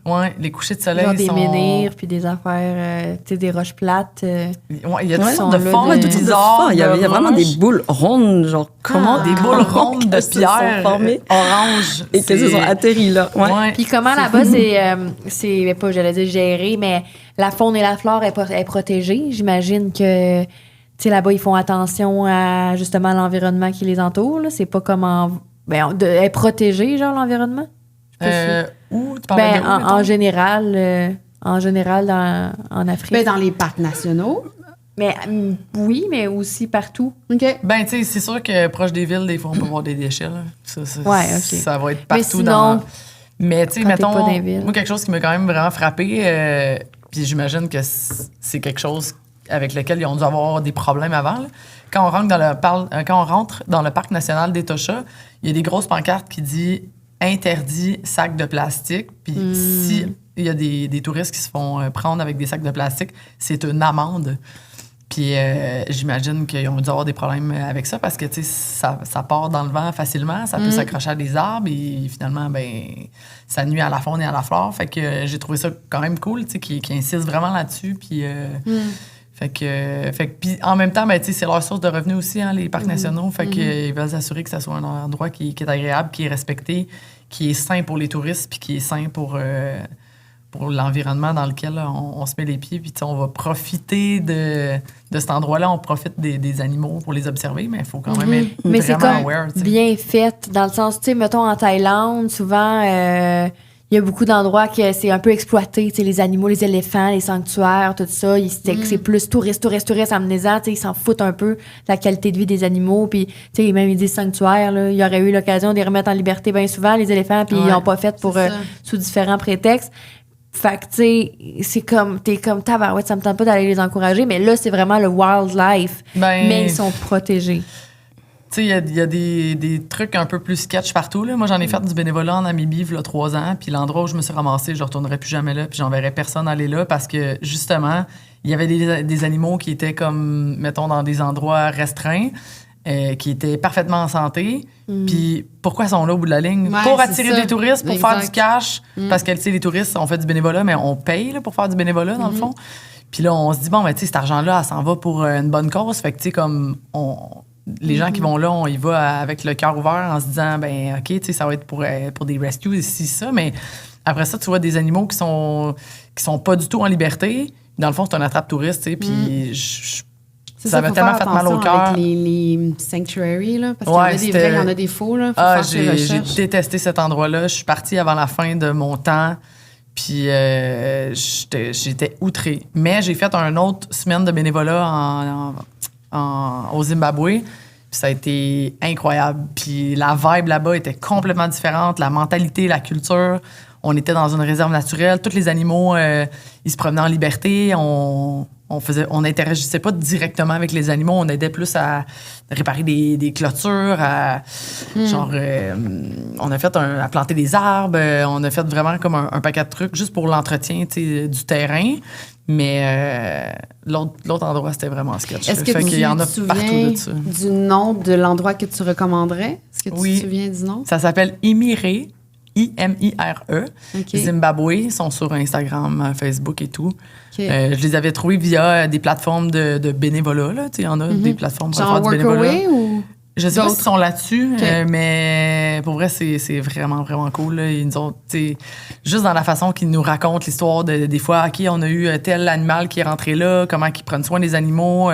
Ouais, les couchers de soleil sont... des menhirs, puis des affaires, des roches plates. Ouais, il y a toutes sortes de formes bizarres. Il y a vraiment des boules rondes, genre comment des boules rondes de pierre formées orange. Et qu'elles se sont atterries là. Ouais. Puis comment là-bas, c'est pas, j'allais dire géré, mais la faune et la flore est protégée. J'imagine que, tu sais, là-bas, ils font attention à, justement, l'environnement qui les entoure. Là. C'est pas comme est protégé, genre, l'environnement? Où? Tu parles de où, en général en Afrique. Dans les parcs nationaux. Mais oui, mais aussi partout. OK. Ben, tu sais, c'est sûr que proche des villes, des fois, on peut voir des déchets. Là. Ça va être partout. Mais sinon, mais tu sais, mettons, moi, quelque chose qui m'a quand même vraiment frappé, puis j'imagine que c'est quelque chose avec lequel ils ont dû avoir des problèmes avant. Là. Quand on rentre dans le parc national d'Etosha, il y a des grosses pancartes qui disent interdit sacs de plastique. Puis si il y a des touristes qui se font prendre avec des sacs de plastique, c'est une amende. Puis j'imagine qu'ils ont dû avoir des problèmes avec ça parce que ça part dans le vent facilement, ça peut s'accrocher à des arbres et finalement, ça nuit à la faune et à la flore. Fait que j'ai trouvé ça quand même cool, qu'ils insistent vraiment là-dessus. Puis fait que puis en même temps, c'est leur source de revenus aussi, hein, les parcs nationaux. Fait qu'ils veulent s'assurer que ça soit un endroit qui est agréable, qui est respecté, qui est sain pour les touristes, puis qui est sain pour l'environnement dans lequel on se met les pieds. Puis on va profiter de cet endroit-là. On profite des animaux pour les observer, mais il faut quand même être mais vraiment aware. C'est bien fait, dans le sens, mettons en Thaïlande, souvent... il y a beaucoup d'endroits que c'est un peu exploité, les animaux, les éléphants, les sanctuaires, tout ça. C'est plus touriste, amenez-en, ils s'en foutent un peu de la qualité de vie des animaux. Puis, même ils disent sanctuaire, là, il y aurait eu l'occasion de les remettre en liberté bien souvent, les éléphants, puis ils n'ont pas fait sous différents prétextes. Fait que, c'est comme, t'es comme tabarouette, ça me tente pas d'aller les encourager, mais là, c'est vraiment le wildlife. Mais ils sont protégés. Tu sais, il y a des trucs un peu plus sketch partout. Là. Moi, j'en ai fait du bénévolat en Namibie, il y a 3 ans. Puis l'endroit où je me suis ramassée, je ne retournerai plus jamais là. Puis j'enverrai personne aller là parce que, justement, il y avait des animaux qui étaient comme, mettons, dans des endroits restreints, qui étaient parfaitement en santé. Puis pourquoi ils sont là au bout de la ligne? Pour attirer des touristes, pour faire du cash. Parce que, tu sais, les touristes, on fait du bénévolat, mais on paye là, pour faire du bénévolat, dans le fond. Puis là, on se dit, bon, tu sais, cet argent-là, ça s'en va pour une bonne cause. Fait que, tu sais, comme les gens qui vont là, on y va avec le cœur ouvert en se disant, OK, tu sais, ça va être pour des rescues, ici, ça. Mais après ça, tu vois des animaux qui sont pas du tout en liberté. Dans le fond, c'est un attrape-touriste, tu sais. Puis Ça m'a tellement fait mal au cœur. Avec les sanctuaries, là, parce qu'il y en a des vrais, il y en a des faux. Là, j'ai détesté cet endroit-là. Je suis partie avant la fin de mon temps, puis j'étais outrée. Mais j'ai fait une autre semaine de bénévolat au Zimbabwe. Ça a été incroyable. Puis la vibe là-bas était complètement différente. La mentalité, la culture. On était dans une réserve naturelle. Tous les animaux, ils se promenaient en liberté. On n'interagissait pas directement avec les animaux. On aidait plus à réparer des clôtures, on a fait à planter des arbres. On a fait vraiment comme un paquet de trucs juste pour l'entretien du terrain. Mais l'autre endroit, c'était vraiment sketch. Est-ce que tu te souviens du nom de l'endroit que tu recommanderais? Est-ce que tu te souviens du nom? Ça s'appelle Imire, I-M-I-R-E. Okay. Zimbabwe. Ils sont sur Instagram, Facebook et tout. Okay. Je les avais trouvés via des plateformes de bénévolat. Il y en a des plateformes pour faire du bénévolat. Ou je sais pas s'ils sont là-dessus, mais pour vrai, c'est vraiment, vraiment cool. Là. Ils nous ont, juste dans la façon qu'ils nous racontent l'histoire des fois, OK, on a eu tel animal qui est rentré là, comment ils prennent soin des animaux,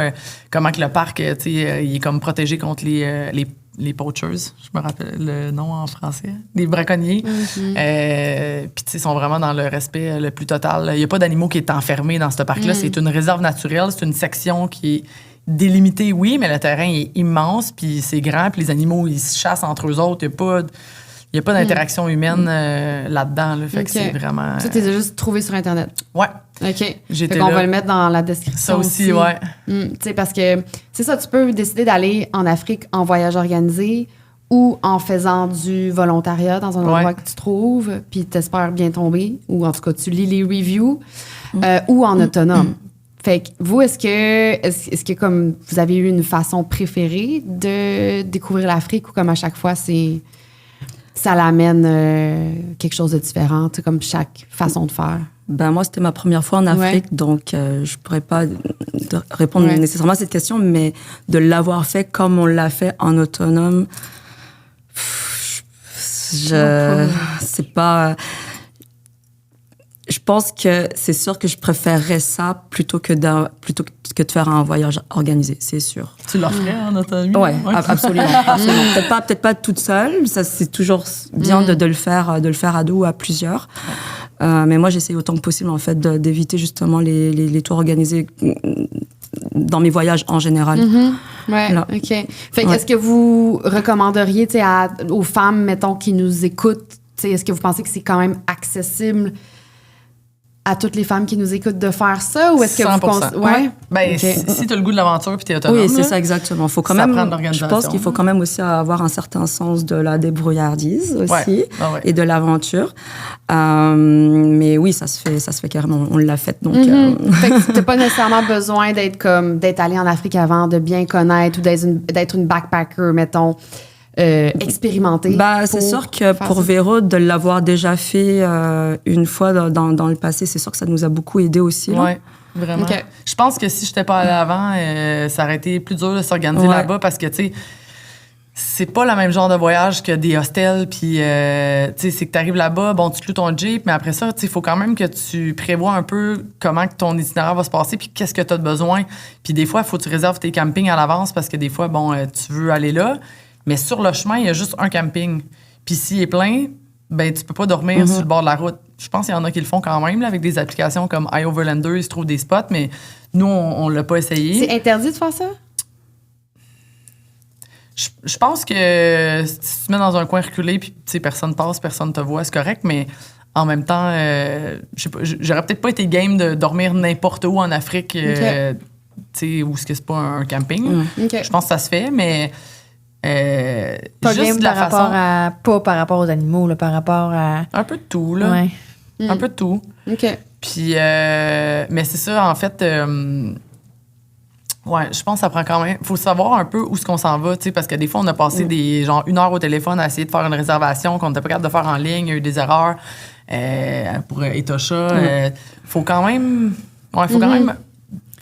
comment que le parc, il est comme protégé contre les poachers, je me rappelle le nom en français, les braconniers. Puis, ils sont vraiment dans le respect le plus total. Il n'y a pas d'animaux qui est enfermé dans ce parc-là. C'est une réserve naturelle. C'est une section qui est délimitée, oui, mais le terrain est immense, puis c'est grand, puis les animaux, ils se chassent entre eux autres. Il n'y a pas d'interaction humaine là-dedans. Là, fait que c'est vraiment... Ça, tu les as juste trouvé sur Internet? Ouais. OK. On va le mettre dans la description. Ça aussi, ouais. Tu sais, parce que c'est ça, tu peux décider d'aller en Afrique en voyage organisé ou en faisant du volontariat dans un endroit que tu trouves, puis t'espères bien tomber, ou en tout cas, tu lis les reviews, ou en autonome. Fait que vous, est-ce que comme vous avez eu une façon préférée de découvrir l'Afrique ou comme à chaque fois, ça l'amène quelque chose de différent, comme chaque façon de faire? Ben moi, c'était ma première fois en Afrique, donc je pourrais pas répondre nécessairement à cette question, mais de l'avoir fait comme on l'a fait en autonome, c'est pas... Je pense que c'est sûr que je préférerais ça plutôt que de faire un voyage organisé, c'est sûr. Tu leur ferais en autonomie? Oui, absolument. Peut-être pas toute seule. Ça, c'est toujours bien de le faire à deux ou à plusieurs. Mais moi, j'essaie autant que possible, en fait, d'éviter justement les tours organisés dans mes voyages en général. Ouais, OK. Fait que est-ce que vous recommanderiez, aux femmes, mettons, qui nous écoutent, est-ce que vous pensez que c'est quand même accessible à toutes les femmes qui nous écoutent de faire ça, ou est-ce que 100%. Ouais. Ben, si tu as le goût de l'aventure puis tu es autonome. Oui, c'est ça, exactement. Faut quand même, je pense qu'il faut quand même aussi avoir un certain sens de la débrouillardise aussi et de l'aventure. Mais oui, ça se fait carrément. On l'a fait, donc. Fait que t'as pas nécessairement besoin d'être allé en Afrique avant, de bien connaître ou d'être une backpacker, mettons. Expérimenté. C'est sûr que pour Véro, de l'avoir déjà fait une fois dans le passé, c'est sûr que ça nous a beaucoup aidé aussi. Oui, vraiment. Okay. Je pense que si je n'étais pas allée avant, ça aurait été plus dur de s'organiser là-bas parce que, tu sais, c'est pas le même genre de voyage que des hostels. Puis, tu sais, c'est que tu arrives là-bas, tu loues ton Jeep, mais après ça, tu sais, il faut quand même que tu prévois un peu comment que ton itinéraire va se passer puis qu'est-ce que tu as de besoin. Puis, des fois, il faut que tu réserves tes campings à l'avance parce que des fois, tu veux aller là. Mais sur le chemin, il y a juste un camping. Puis s'il est plein, tu peux pas dormir sur le bord de la route. Je pense qu'il y en a qui le font quand même, là, avec des applications comme iOverlander, ils se trouvent des spots, mais nous, on l'a pas essayé. C'est interdit de faire ça? Je pense que si tu te mets dans un coin reculé, puis personne passe, personne te voit, c'est correct, mais en même temps, je sais pas, j'aurais peut-être pas été game de dormir n'importe où en Afrique, où c'est pas un camping. Je pense que ça se fait, mais... pas juste game pas par rapport aux animaux, là, par rapport à... Un peu de tout, là. Ouais. Un peu de tout. OK. Puis, mais c'est ça, en fait... je pense que ça prend quand même... Faut savoir un peu où est-ce qu'on s'en va, tu sais, parce que des fois, on a passé une heure au téléphone à essayer de faire une réservation qu'on n'était pas capable de faire en ligne, il y a eu des erreurs pour Etosha. Faut quand même... faut quand même...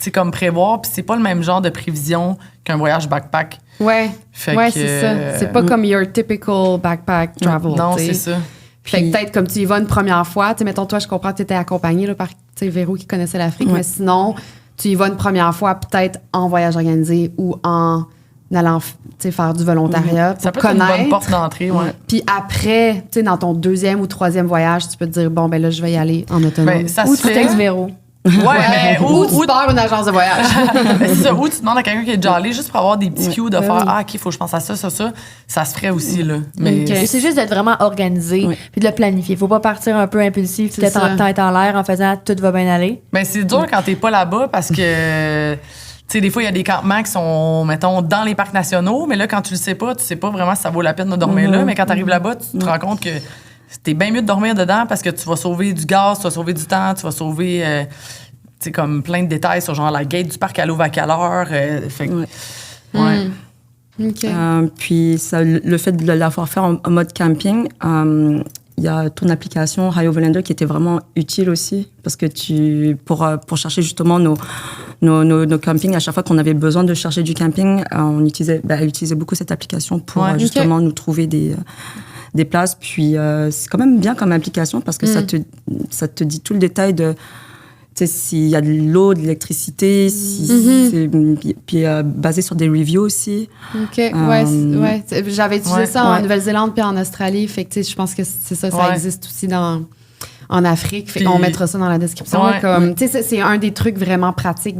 C'est comme prévoir, puis c'est pas le même genre de prévision qu'un voyage backpack. Ouais, c'est ça. C'est pas comme your typical backpack travel. Non, c'est ça. Fait que peut-être comme tu y vas une première fois, mettons, toi, je comprends que tu étais accompagnée là, par Véro qui connaissait l'Afrique, mais sinon, tu y vas une première fois, peut-être en voyage organisé ou en allant faire du volontariat. Ça peut être une bonne porte d'entrée, ouais. Puis après, tu sais, dans ton 2e ou 3e voyage, tu peux te dire, bon, ben là, je vais y aller en autonome. Ben, ça Ou se tu fait. textes Véro. Ouais, ou tu pars une agence de voyage. Ben, c'est ça. Ou tu demandes à quelqu'un qui est déjà allé juste pour avoir des petits cues de faire ah, OK, il faut que je pense à ça. Ça se ferait aussi, là. Mais Okay. C'est juste d'être vraiment organisé puis de le planifier. Faut pas partir un peu impulsif, C'est peut-être ça. en tête en l'air en faisant tout va bien aller. ben, c'est dur quand t'es pas là-bas parce que. Tu sais, des fois, il y a des campements qui sont, mettons, dans les parcs nationaux, mais là, quand tu le sais pas, tu sais pas vraiment si ça vaut la peine de dormir là. Mais quand tu arrives là-bas, tu te rends compte que t'es bien mieux de dormir dedans parce que tu vas sauver du gaz, tu vas sauver du temps, tu vas sauver, tu sais, comme plein de détails sur genre la gate du parc, elle ouvre à quelle heure. Fait que, ouais. OK. Puis le fait de l'avoir fait en mode camping, il y a ton application Rio Volender qui était vraiment utile aussi parce que pour chercher justement nos campings, à chaque fois qu'on avait besoin de chercher du camping, elle utilisait beaucoup cette application pour justement nous trouver des places. Puis c'est quand même bien comme application parce que ça te dit tout le détail de s'il y a de l'eau, de l'électricité, puis basé sur des reviews aussi. OK, j'avais utilisé ça en Nouvelle-Zélande puis en Australie, fait que je pense que c'est ça, ça existe aussi en Afrique. Fait qu'on mettra ça dans la description. C'est un des trucs vraiment pratiques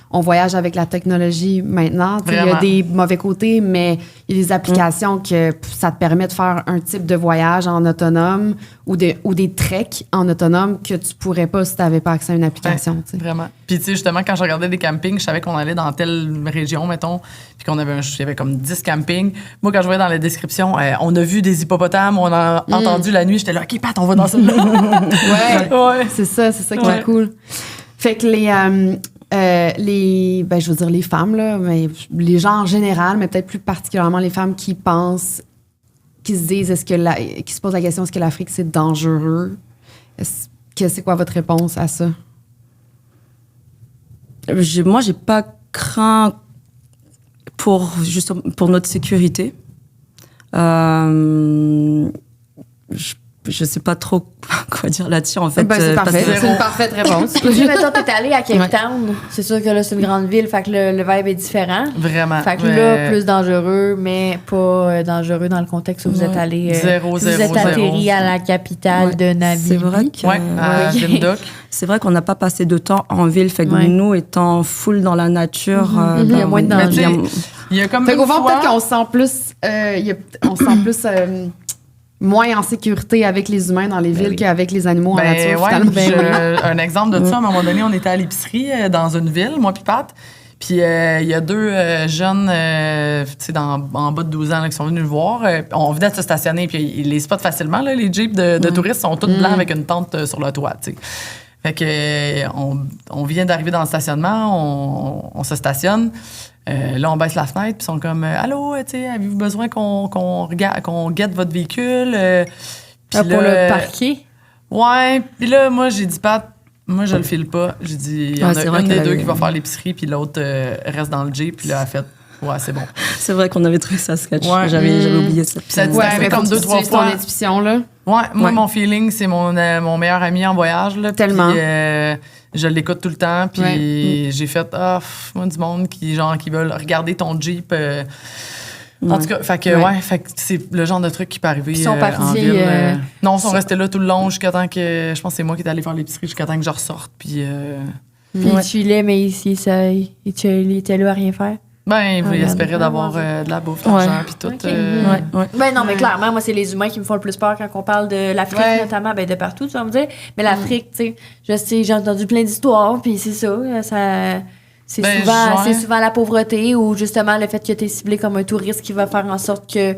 on voyage avec la technologie maintenant. Il y a des mauvais côtés, mais il y a des applications que ça te permet de faire un type de voyage en autonome ou des treks en autonome que tu pourrais pas si tu n'avais pas accès à une application. Vraiment. Puis, tu sais, justement, quand je regardais des campings, je savais qu'on allait dans telle région, mettons, puis qu'on avait il y avait comme 10 campings. Moi, quand je voyais dans la description, on a vu des hippopotames, on a entendu la nuit, j'étais là, OK, Pat, on va dans celui-là. Ouais. C'est ça qui est cool. Fait que je veux dire les femmes, là, mais les gens en général, mais peut-être plus particulièrement les femmes qui se disent, qui se posent la question, est-ce que l'Afrique, c'est dangereux? C'est quoi votre réponse à ça? Moi, j'ai pas craint pour notre sécurité. Je sais pas trop quoi dire là-dessus, en fait. C'est parfait. C'est une parfaite réponse. Puis, mettons, t'es allé à Cape Town. C'est sûr que là, c'est une grande ville, fait que le vibe est différent. Vraiment. Fait que là, plus dangereux, mais pas dangereux dans le contexte où vous êtes allé. Vous êtes atterri à la capitale de Namibie. C'est vrai que. À Windhoek. C'est vrai qu'on n'a pas passé de temps en ville. Fait que nous, étant full dans la nature, il y a moins de danger. Il y a comme fait qu'au fond, peut-être qu'on se sent plus. Moins en sécurité avec les humains dans les villes qu'avec les animaux en nature, finalement. Un exemple de ça, à un moment donné, on était à l'épicerie dans une ville, moi puis Pat, puis il y a 2 jeunes en bas de 12 ans là, qui sont venus le voir. On venait de se stationner, puis ils les spotent facilement, là, les jeeps de touristes sont tous blancs avec une tente sur le toit, tu sais. Fait que on vient d'arriver dans le stationnement, on se stationne. Là, on baisse la fenêtre, puis ils sont comme allô, avez-vous besoin qu'on guette votre véhicule? Pour le parquer? Ouais. Puis là, moi, j'ai dit, Pat, moi, je le file pas. J'ai dit, il y en a une des deux qui va faire l'épicerie, puis l'autre reste dans le Jeep. Puis là, elle a fait, ouais, c'est bon. C'est vrai qu'on avait trouvé ça sketch. Ouais. J'avais oublié ça. Puis ça fait comme 2-3 fois. ton intuition, là. Ouais, moi, mon feeling, c'est mon meilleur ami en voyage. Là, tellement. Puis, je l'écoute tout le temps. Puis j'ai fait, moi, du monde qui veulent regarder ton Jeep. En tout cas, fait que c'est le genre de truc qui peut arriver ils sont partis, en ville. Non, ils sont restés là tout le long jusqu'à temps que... Je pense que c'est moi qui étais allée faire l'épicerie jusqu'à temps que je ressorte. Puis tu l'es, mais ici, il était là à rien faire. Ben, il espérait d'avoir de la bouffe, de l'argent, puis tout. Ben non, mais clairement, moi, c'est les humains qui me font le plus peur quand on parle de l'Afrique, notamment, ben de partout, tu vas me dire. Mais l'Afrique, tu sais, j'ai entendu plein d'histoires, puis c'est ça, c'est souvent la pauvreté ou justement le fait que tu es ciblé comme un touriste qui va faire en sorte que,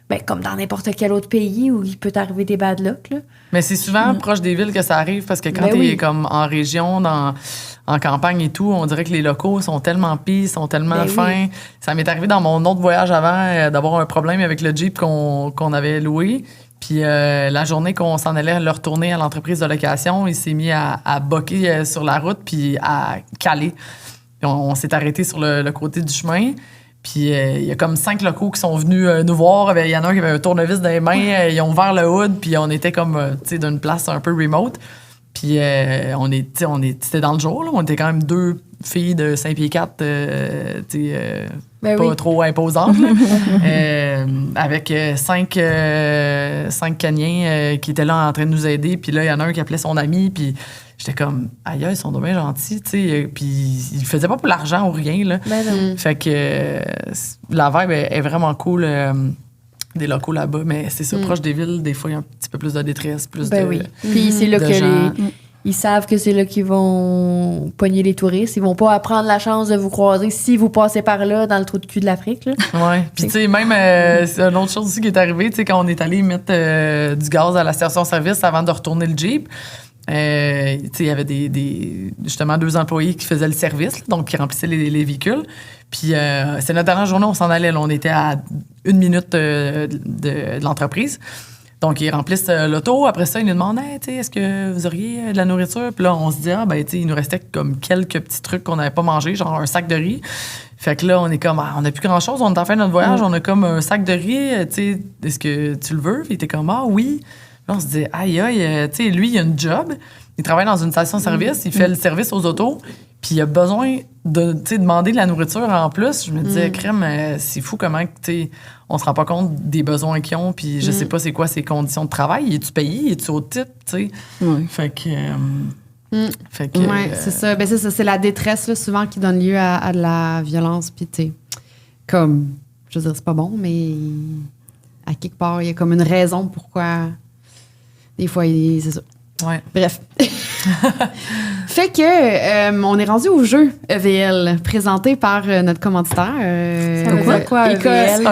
ben, comme dans n'importe quel autre pays où il peut t'arriver des bad luck, là. Mais c'est souvent proche des villes que ça arrive parce que quand t'es comme en région, en campagne et tout, on dirait que les locaux sont tellement pis, sont tellement fins. Oui. Ça m'est arrivé dans mon autre voyage avant d'avoir un problème avec le Jeep qu'on avait loué. Puis la journée qu'on s'en allait le retourner à l'entreprise de location, il s'est mis à boquer sur la route puis à caler. Puis on s'est arrêté sur le côté du chemin. Puis il y a comme 5 locaux qui sont venus nous voir. Il y en a un qui avait un tournevis dans les mains. Ils ont ouvert le hood. Puis on était comme, tu sais, d'une place un peu remote. Puis c'était dans le jour. Là. On était quand même 2 fille de 5 pieds 4, Ben pas oui. trop imposante, là. Avec 5 Kenyans qui étaient là en train de nous aider. Puis là, il y en a un qui appelait son ami. Puis j'étais comme, aïe, ils sont bien gentils, tu sais. Puis ils le faisaient pas pour l'argent ou rien, là. Ben non. Fait que la vibe est vraiment cool. Des locaux là-bas, mais c'est ça, proche des villes, des fois, il y a un petit peu plus de détresse, plus Ben de... oui. Puis c'est là de que gens. ils savent que c'est là qu'ils vont pogner les touristes. Ils vont pas prendre la chance de vous croiser si vous passez par là dans le trou de cul de l'Afrique. Là. Ouais. Puis, tu sais, même, c'est une autre chose aussi qui est arrivée, tu sais, quand on est allé mettre du gaz à la station-service avant de retourner le Jeep, tu sais, il y avait justement 2 employés qui faisaient le service, là, donc qui remplissaient les véhicules. Puis, c'est notre dernière journée, on s'en allait. Là, on était à 1 minute de l'entreprise. Donc, ils remplissent l'auto. Après ça, ils nous demandent, hey, tu sais, est-ce que vous auriez de la nourriture? Puis là, on se dit, tu sais, il nous restait comme quelques petits trucs qu'on n'avait pas mangé, genre un sac de riz. Fait que là, on est comme, on n'a plus grand-chose. On est en fin de notre voyage, on a comme un sac de riz. Tu sais, est-ce que tu le veux? Puis il était comme, oui. Là, on se dit, aïe, tu sais, lui, il a une job. Il travaille dans une station-service. Il fait le service aux autos. Puis il a besoin de demander de la nourriture en plus. Je me disais, crème, c'est fou comment on se rend pas compte des besoins qu'ils ont. Puis je sais pas c'est quoi ses conditions de travail. Es-tu payé? Es-tu au type? Fait que... Ouais, c'est ça. Ben, c'est ça. C'est la détresse, là, souvent, qui donne lieu à de la violence. Puis, tu sais, comme, je veux dire, c'est pas bon, mais à quelque part, il y a comme une raison pourquoi, des fois, c'est ça. Ouais. Bref. Fait que on est rendu au jeu EVL présenté par notre commanditaire. Ça veut dire quoi, EVL?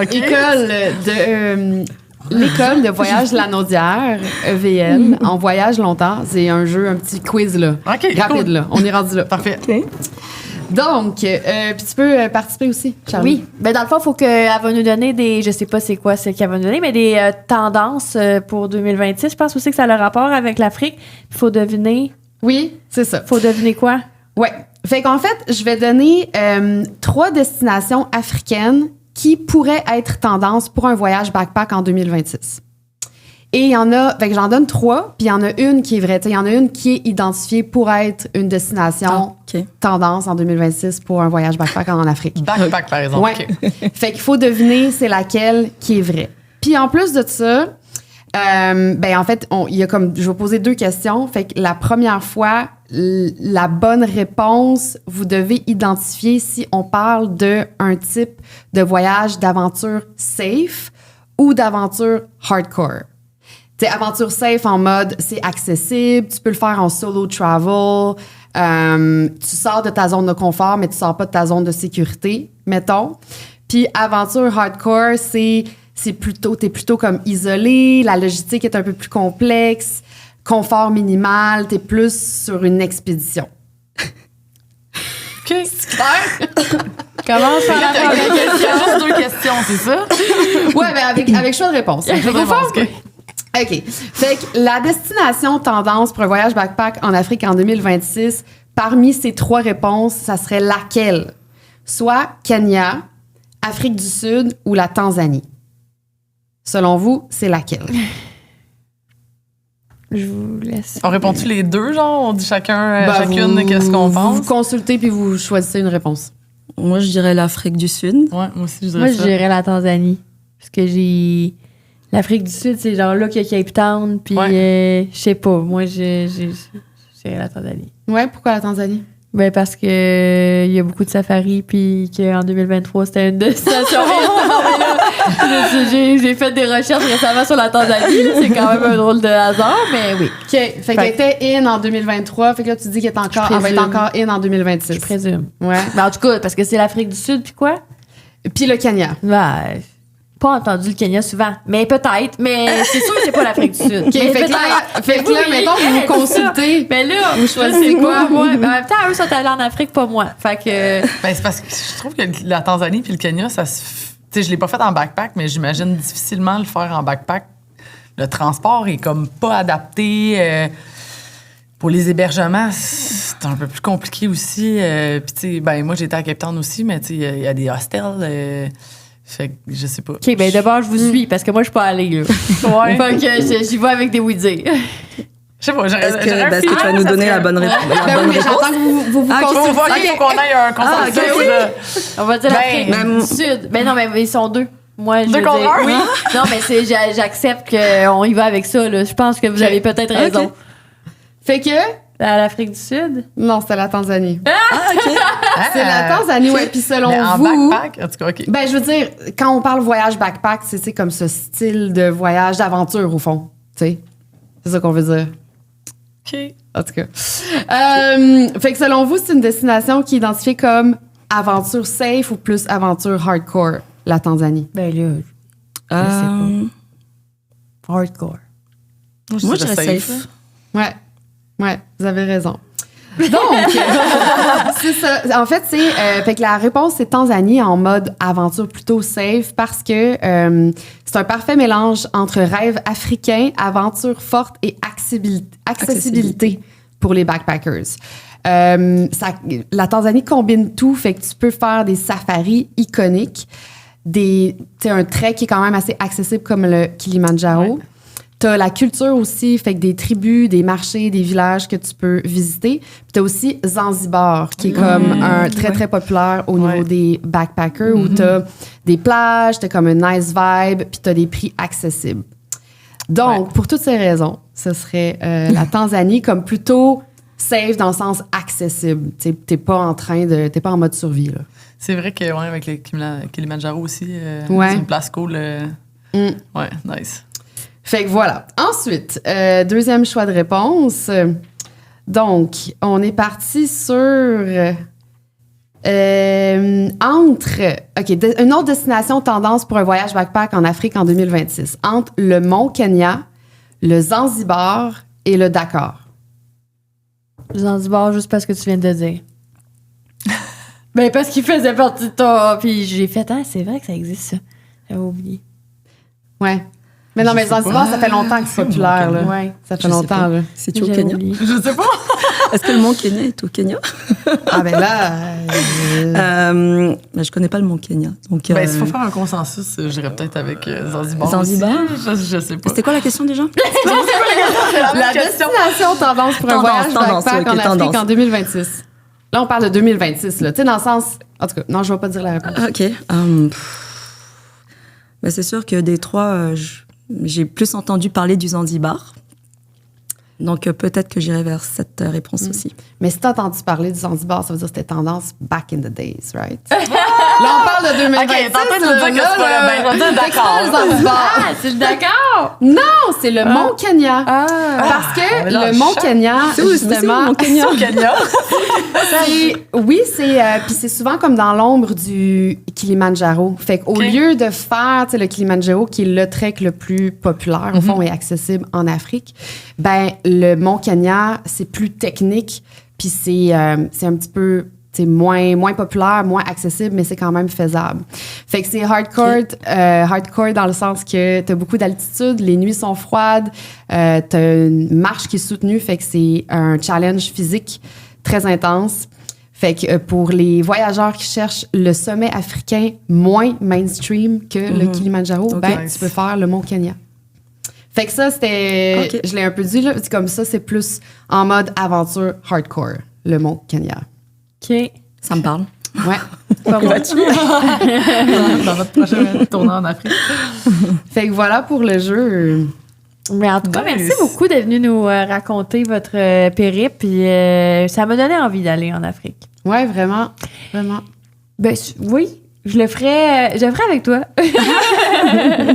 L'école de voyage Lanaudière, EVL, en voyage longtemps. C'est un jeu, un petit quiz là. OK, rapide cool. là. On est rendu là. Parfait. Donc, puis tu peux participer aussi, Charlie. Oui. Ben dans le fond, il faut qu'elle va nous donner des... Je sais pas c'est quoi ce qu'elle va nous donner, mais des tendances pour 2026. Je pense aussi que ça a le rapport avec l'Afrique. Il faut deviner... Oui, c'est ça. Faut deviner quoi? Ouais. Fait qu'en fait, je vais donner 3 destinations africaines qui pourraient être tendance pour un voyage backpack en 2026. Et il y en a, fait que j'en donne 3, puis il y en a une qui est vraie. Il y en a une qui est identifiée pour être une destination tendance en 2026 pour un voyage backpack en Afrique. Backpack, par exemple. Ouais. OK. Fait qu'il faut deviner c'est laquelle qui est vraie. Puis en plus de ça, ben en fait, il y a comme, je vais poser 2 questions. Fait que la première fois, la bonne réponse, vous devez identifier si on parle d'un type de voyage d'aventure safe ou d'aventure hardcore. T'sais, aventure safe en mode, c'est accessible, tu peux le faire en solo travel, tu sors de ta zone de confort, mais tu sors pas de ta zone de sécurité, mettons. Puis aventure hardcore, t'es plutôt comme isolé, la logistique est un peu plus complexe, confort minimal, t'es plus sur une expédition. OK. C'est clair? Commence par la première Il y a question. juste 2 questions, c'est ça? Ouais, ben avec choix de réponse. Fait qu'on fait- OK. Fait que la destination tendance pour un voyage backpack en Afrique en 2026, parmi ces 3 réponses, ça serait laquelle? Soit Kenya, Afrique du Sud ou la Tanzanie. Selon vous, c'est laquelle? Je vous laisse. On répond-tu les 2, genre? On dit chacune Ben, qu'est-ce qu'on pense? Vous consultez puis vous choisissez une réponse. Moi, je dirais l'Afrique du Sud. Ouais, moi aussi, je dirais Moi, je ça. dirais la Tanzanie. Parce que j'ai... L'Afrique du Sud, c'est genre là qu'il y a Cape Town, puis je sais pas. Moi, je dirais la Tanzanie. Ouais, pourquoi la Tanzanie? Ben parce que il y a beaucoup de safaris, puis qu'en 2023, c'était une destination. J'ai fait des recherches récemment sur la Tanzanie. Là. C'est quand même un drôle de hasard, mais oui. OK. Fait qu'elle était in en 2023. Fait que là, tu dis qu'elle est encore, elle va être encore in en 2026. Je présume. Ouais. Mais en tout cas, parce que c'est l'Afrique du Sud, puis quoi? Puis le Kenya. Ben, pas entendu le Kenya souvent. Mais peut-être. Mais c'est sûr que c'est pas l'Afrique du Sud. OK. Mais Fait que là, oui, mettons, vous c'est consultez. Mais là, Vous choisissez quoi? moi? Mais en même temps, eux sont allés en Afrique, pas moi. Fait que. Ben, c'est parce que je trouve que la Tanzanie puis le Kenya, ça se... Tu sais, je l'ai pas fait en backpack, mais j'imagine difficilement le faire en backpack. Le transport est comme pas adapté. Pour les hébergements, c'est un peu plus compliqué aussi. Puis, tu sais, ben, moi, j'étais à Cape Town aussi, mais tu sais, il y a des hostels. Fait que je sais pas. OK, ben d'abord, je vous suis parce que moi, je suis pas allée, là. Ouais. Fait que j'y vais avec des oui-dire. Je sais pas, Est-ce que tu vas nous donner la bonne réponse? Ben oui, mais j'entends que vous Ah, ok. Faut qu'on aille un consensus. ok, oui. On va dire l'Afrique même- du Sud. Ben non, mais ils sont deux. Moi, je Deux veux contre dire, un? oui. Non, mais j'accepte qu'on y va avec ça. Là. Je pense que vous avez peut-être raison. Ok. Fait que, À l'Afrique du Sud? non, c'était la Tanzanie. Ah, OK. C'est la Tanzanie, ouais. Puis selon Mais en vous... backpack, en tout cas, OK. Ben, je veux dire, quand on parle voyage backpack, c'est comme ce style de voyage d'aventure, au fond. Tu sais? C'est ça qu'on veut dire. OK. En tout cas. Fait que selon vous, c'est une destination qui est identifiée comme aventure safe ou plus aventure hardcore, la Tanzanie? Ben là, hardcore. Moi, je dirais safe. Ouais. Ouais, vous avez raison. Donc, c'est ça. En fait, fait que la réponse, c'est Tanzanie en mode aventure plutôt safe parce que c'est un parfait mélange entre rêve africain, aventure forte et accessibilité pour les backpackers. La Tanzanie combine tout, fait que tu peux faire des safaris iconiques, un trek qui est quand même assez accessible comme le Kilimandjaro. Ouais. T'as la culture aussi, fait que des tribus, des marchés, des villages que tu peux visiter. Puis t'as aussi Zanzibar, qui est comme un très, très populaire au niveau des backpackers, où t'as des plages, t'as comme une nice vibe, puis t'as des prix accessibles. Donc, pour toutes ces raisons, ce serait la Tanzanie comme plutôt safe dans le sens accessible. T'es pas en mode survie, là. C'est vrai que, ouais, avec les Kilimandjaro aussi, Ouais. c'est une place cool. Ouais, nice. Fait que voilà. Ensuite, deuxième choix de réponse. Donc, on est parti sur une autre destination tendance pour un voyage backpack en Afrique en 2026, entre le Mont Kenya, le Zanzibar et le Dakar. Zanzibar, juste parce que tu viens de dire. Ben, parce qu'il faisait partie de toi. Puis j'ai fait, c'est vrai que ça existe, ça. J'avais oublié. Ouais. Mais non, mais Zanzibar, ça fait longtemps que c'est populaire, là. Ouais. Ça fait Je sais longtemps, pas. là. C'est-tu au J'avais Kenya? oublié. Je sais pas. Est-ce que le mont Kenya est au Kenya? Ah, ben là... Mais je connais pas le mont Kenya. Donc, Ben, s'il faut faire un consensus, j'irais peut-être avec Zanzibar. Zanzibar? Aussi. Je sais pas. C'était quoi la question déjà? La destination tendance pour un voyage backpack en Afrique en 2026. Là, on parle de 2026, là. Tu sais, dans le sens... En tout cas, non, je vais pas dire la réponse. OK. Ben, c'est sûr que des trois, j'ai plus entendu parler du Zanzibar. Donc, peut-être que j'irai vers cette réponse aussi. Mais si t'as entendu parler du Zanzibar, ça veut dire que c'était tendance back in the days, right? Là, on parle de 2026. OK, t'es en train de nous dire que c'est pas le ben, d'accord. le Zanzibar. Ah, c'est le Dakar! Non, c'est le Mont Kenya. Parce que mais là, le Mont chat. Kenya, justement... Kenya. Kenya. Puis c'est souvent comme dans l'ombre du Kilimandjaro. Fait qu'au lieu de faire, tu sais, le Kilimandjaro, qui est le trek le plus populaire, au fond, et accessible en Afrique, ben le Mont Kenya, c'est plus technique, puis c'est un petit peu... C'est moins populaire, moins accessible, mais c'est quand même faisable. Fait que c'est hardcore dans le sens que t'as beaucoup d'altitude, les nuits sont froides, t'as une marche qui est soutenue, fait que c'est un challenge physique très intense. Fait que pour les voyageurs qui cherchent le sommet africain moins mainstream que le Kilimandjaro, ben tu peux faire le Mont Kenya. Fait que ça, c'était... Ok. Je l'ai un peu dit, là. C'est comme ça, c'est plus en mode aventure hardcore, le Mont Kenya. OK. Ça me parle. Ouais. Dans notre prochain tournoi en Afrique. Fait que voilà pour le jeu. Mais en tout cas, Nice. merci beaucoup d'être venu nous raconter votre périple. Puis ça m'a donné envie d'aller en Afrique. Ouais, vraiment. Vraiment. Ben oui, je le ferai avec toi.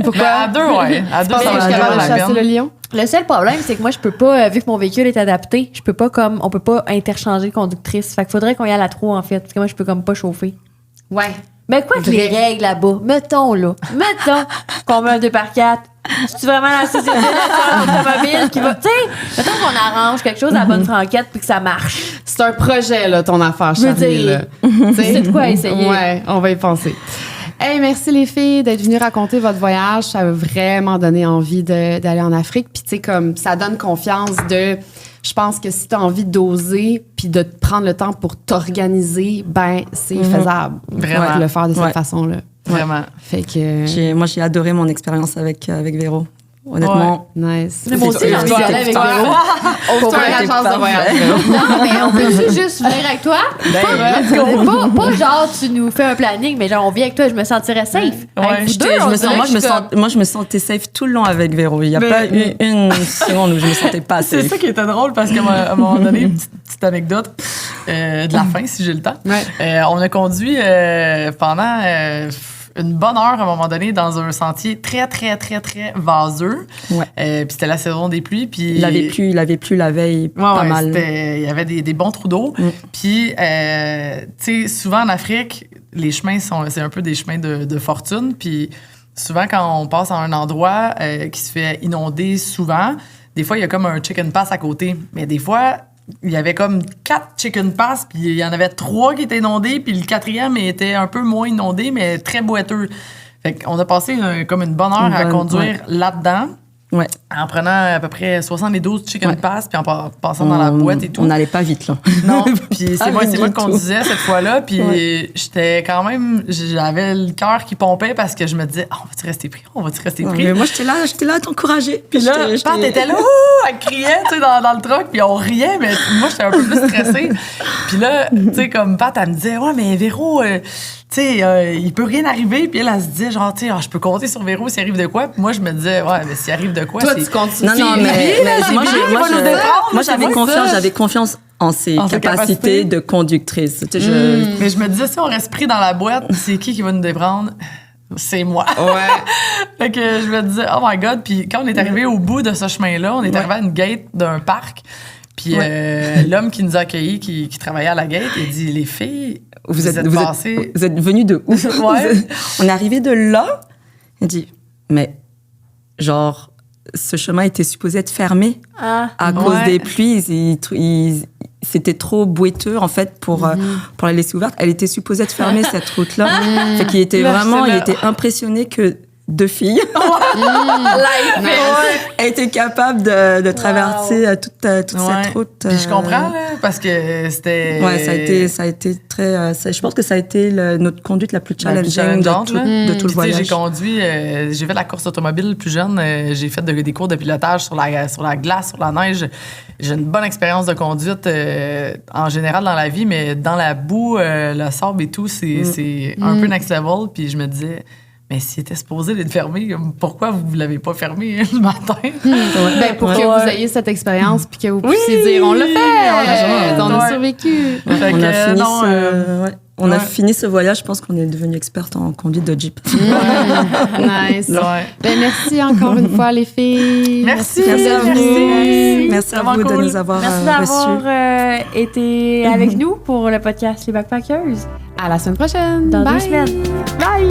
Pourquoi? Ben, à deux, ouais. À deux, Parce ça que je va suis capable de la chasser peine. le lion? Le seul problème, c'est que moi, je peux pas, vu que mon véhicule est adapté, je peux pas on peut pas interchanger de conductrice. Fait qu'il faudrait qu'on y aille à 3, en fait. Parce que moi, je peux comme pas chauffer. Ouais. Ben quoi que les règles là-bas, mettons qu'on met un 2x4. C'est vraiment la société automobile qui va. Tu sais, mettons qu'on arrange quelque chose à la bonne franquette puis que ça marche. C'est un projet, là, ton affaire, Je veux Charlie, dire, là. c'est de quoi essayer. Ouais, on va y penser. Hey, merci les filles d'être venues raconter votre voyage. Ça m'a vraiment donné envie d'aller en Afrique. Puis, tu sais, comme ça donne confiance de... Je pense que si tu as envie d'oser puis de te prendre le temps pour t'organiser, ben c'est faisable. Vraiment. De le faire de cette Ouais. façon-là. Vraiment. Fait que... Moi, j'ai adoré mon expérience avec Véro. Honnêtement. Nice. Mais moi aussi, j'ai envie d'y aller avec Véro. Pour faire l'agence de voyage. Non, mais on peut juste venir avec toi? Pas genre, tu nous fais un planning, mais genre, on vient avec toi, je me sentirais safe. Avec vous deux, Moi, je me sentais safe tout le long avec Véro. Il n'y a pas eu une seconde où je me sentais pas safe. C'est ça qui était drôle parce qu'à un moment donné, une petite anecdote de la fin, si j'ai le temps. On a conduit pendant une bonne heure à un moment donné dans un sentier très, très, très, très vaseux. Ouais. Puis c'était la saison des pluies. Puis il avait plu la veille pas mal. Il y avait des bons trous d'eau. Puis, tu sais, souvent en Afrique, les chemins c'est un peu des chemins de fortune. Puis souvent, quand on passe à un endroit qui se fait inonder souvent, des fois, il y a comme un chicken pass à côté. Mais des fois, il y avait comme 4 chicken pass, puis il y en avait 3 qui étaient inondés, puis le 4e était un peu moins inondé, mais très boiteux. Fait qu'on a passé comme une bonne heure à conduire là-dedans. Ouais. En prenant à peu près 72 chicken pass, puis en passant dans la boîte et tout. On n'allait pas vite, là. Non, puis c'est moi qui conduisais cette fois-là, puis j'étais quand même... J'avais le cœur qui pompait parce que je me disais, on va-tu rester pris? On va-tu rester pris? Mais moi, j'étais là à t'encourager. Puis là, Pat était là, ouh, elle criait, tu sais, dans le truck, puis on riait, mais moi, j'étais un peu plus stressée. Puis là, tu sais, comme Pat, elle me disait, ouais, mais Véro... tu sais, il peut rien arriver. Puis elle se disait, genre, tu sais, je peux compter sur Véro s'il arrive de quoi. Puis moi, je me disais, ouais, mais s'il arrive de quoi, toi, tu continues. Non, mais moi, j'avais confiance en ses capacités de conductrice. Tu sais, Mais je me disais, si on reste pris dans la boîte, c'est qui va nous déprendre? C'est moi. Ouais. Fait que je me disais, oh my God. Puis quand on est arrivé au bout de ce chemin-là, on est arrivé à une gate d'un parc. Puis l'homme qui nous a accueillis, qui travaillait à la gate, il dit, les filles... Vous êtes venus de où? On est arrivé de là. Il dit, mais genre, ce chemin était supposé être fermé à cause des pluies. C'était trop boiteux, en fait, pour la laisser ouverte. Elle était supposée être fermée, cette route-là. Fait qu'il était vraiment, il était impressionné que 2 filles. Elle était capable de traverser toute cette route. Puis je comprends, là, parce que c'était... Ouais, ça a été très... je pense que ça a été notre conduite la plus challenging de tout le voyage. J'ai conduit... j'ai fait la course automobile plus jeune. J'ai fait des cours de pilotage sur la glace, sur la neige. J'ai une bonne expérience de conduite en général dans la vie, mais dans la boue, le sable et tout, c'est un peu next level. Puis je me disais... Mais s'il était supposé d'être fermé, pourquoi vous ne l'avez pas fermé le matin? Ben, pour que vous ayez cette expérience puis que vous puissiez dire on l'a fait, on a survécu. On a fini ce voyage, je pense qu'on est devenu experte en conduite de Jeep. Nice. Ben, merci encore une fois, les filles. Merci à vous. Merci à vous de nous avoir reçus. Merci d'avoir été avec nous pour le podcast Les Backpackers. À la semaine prochaine. Dans 2 semaines. Bye!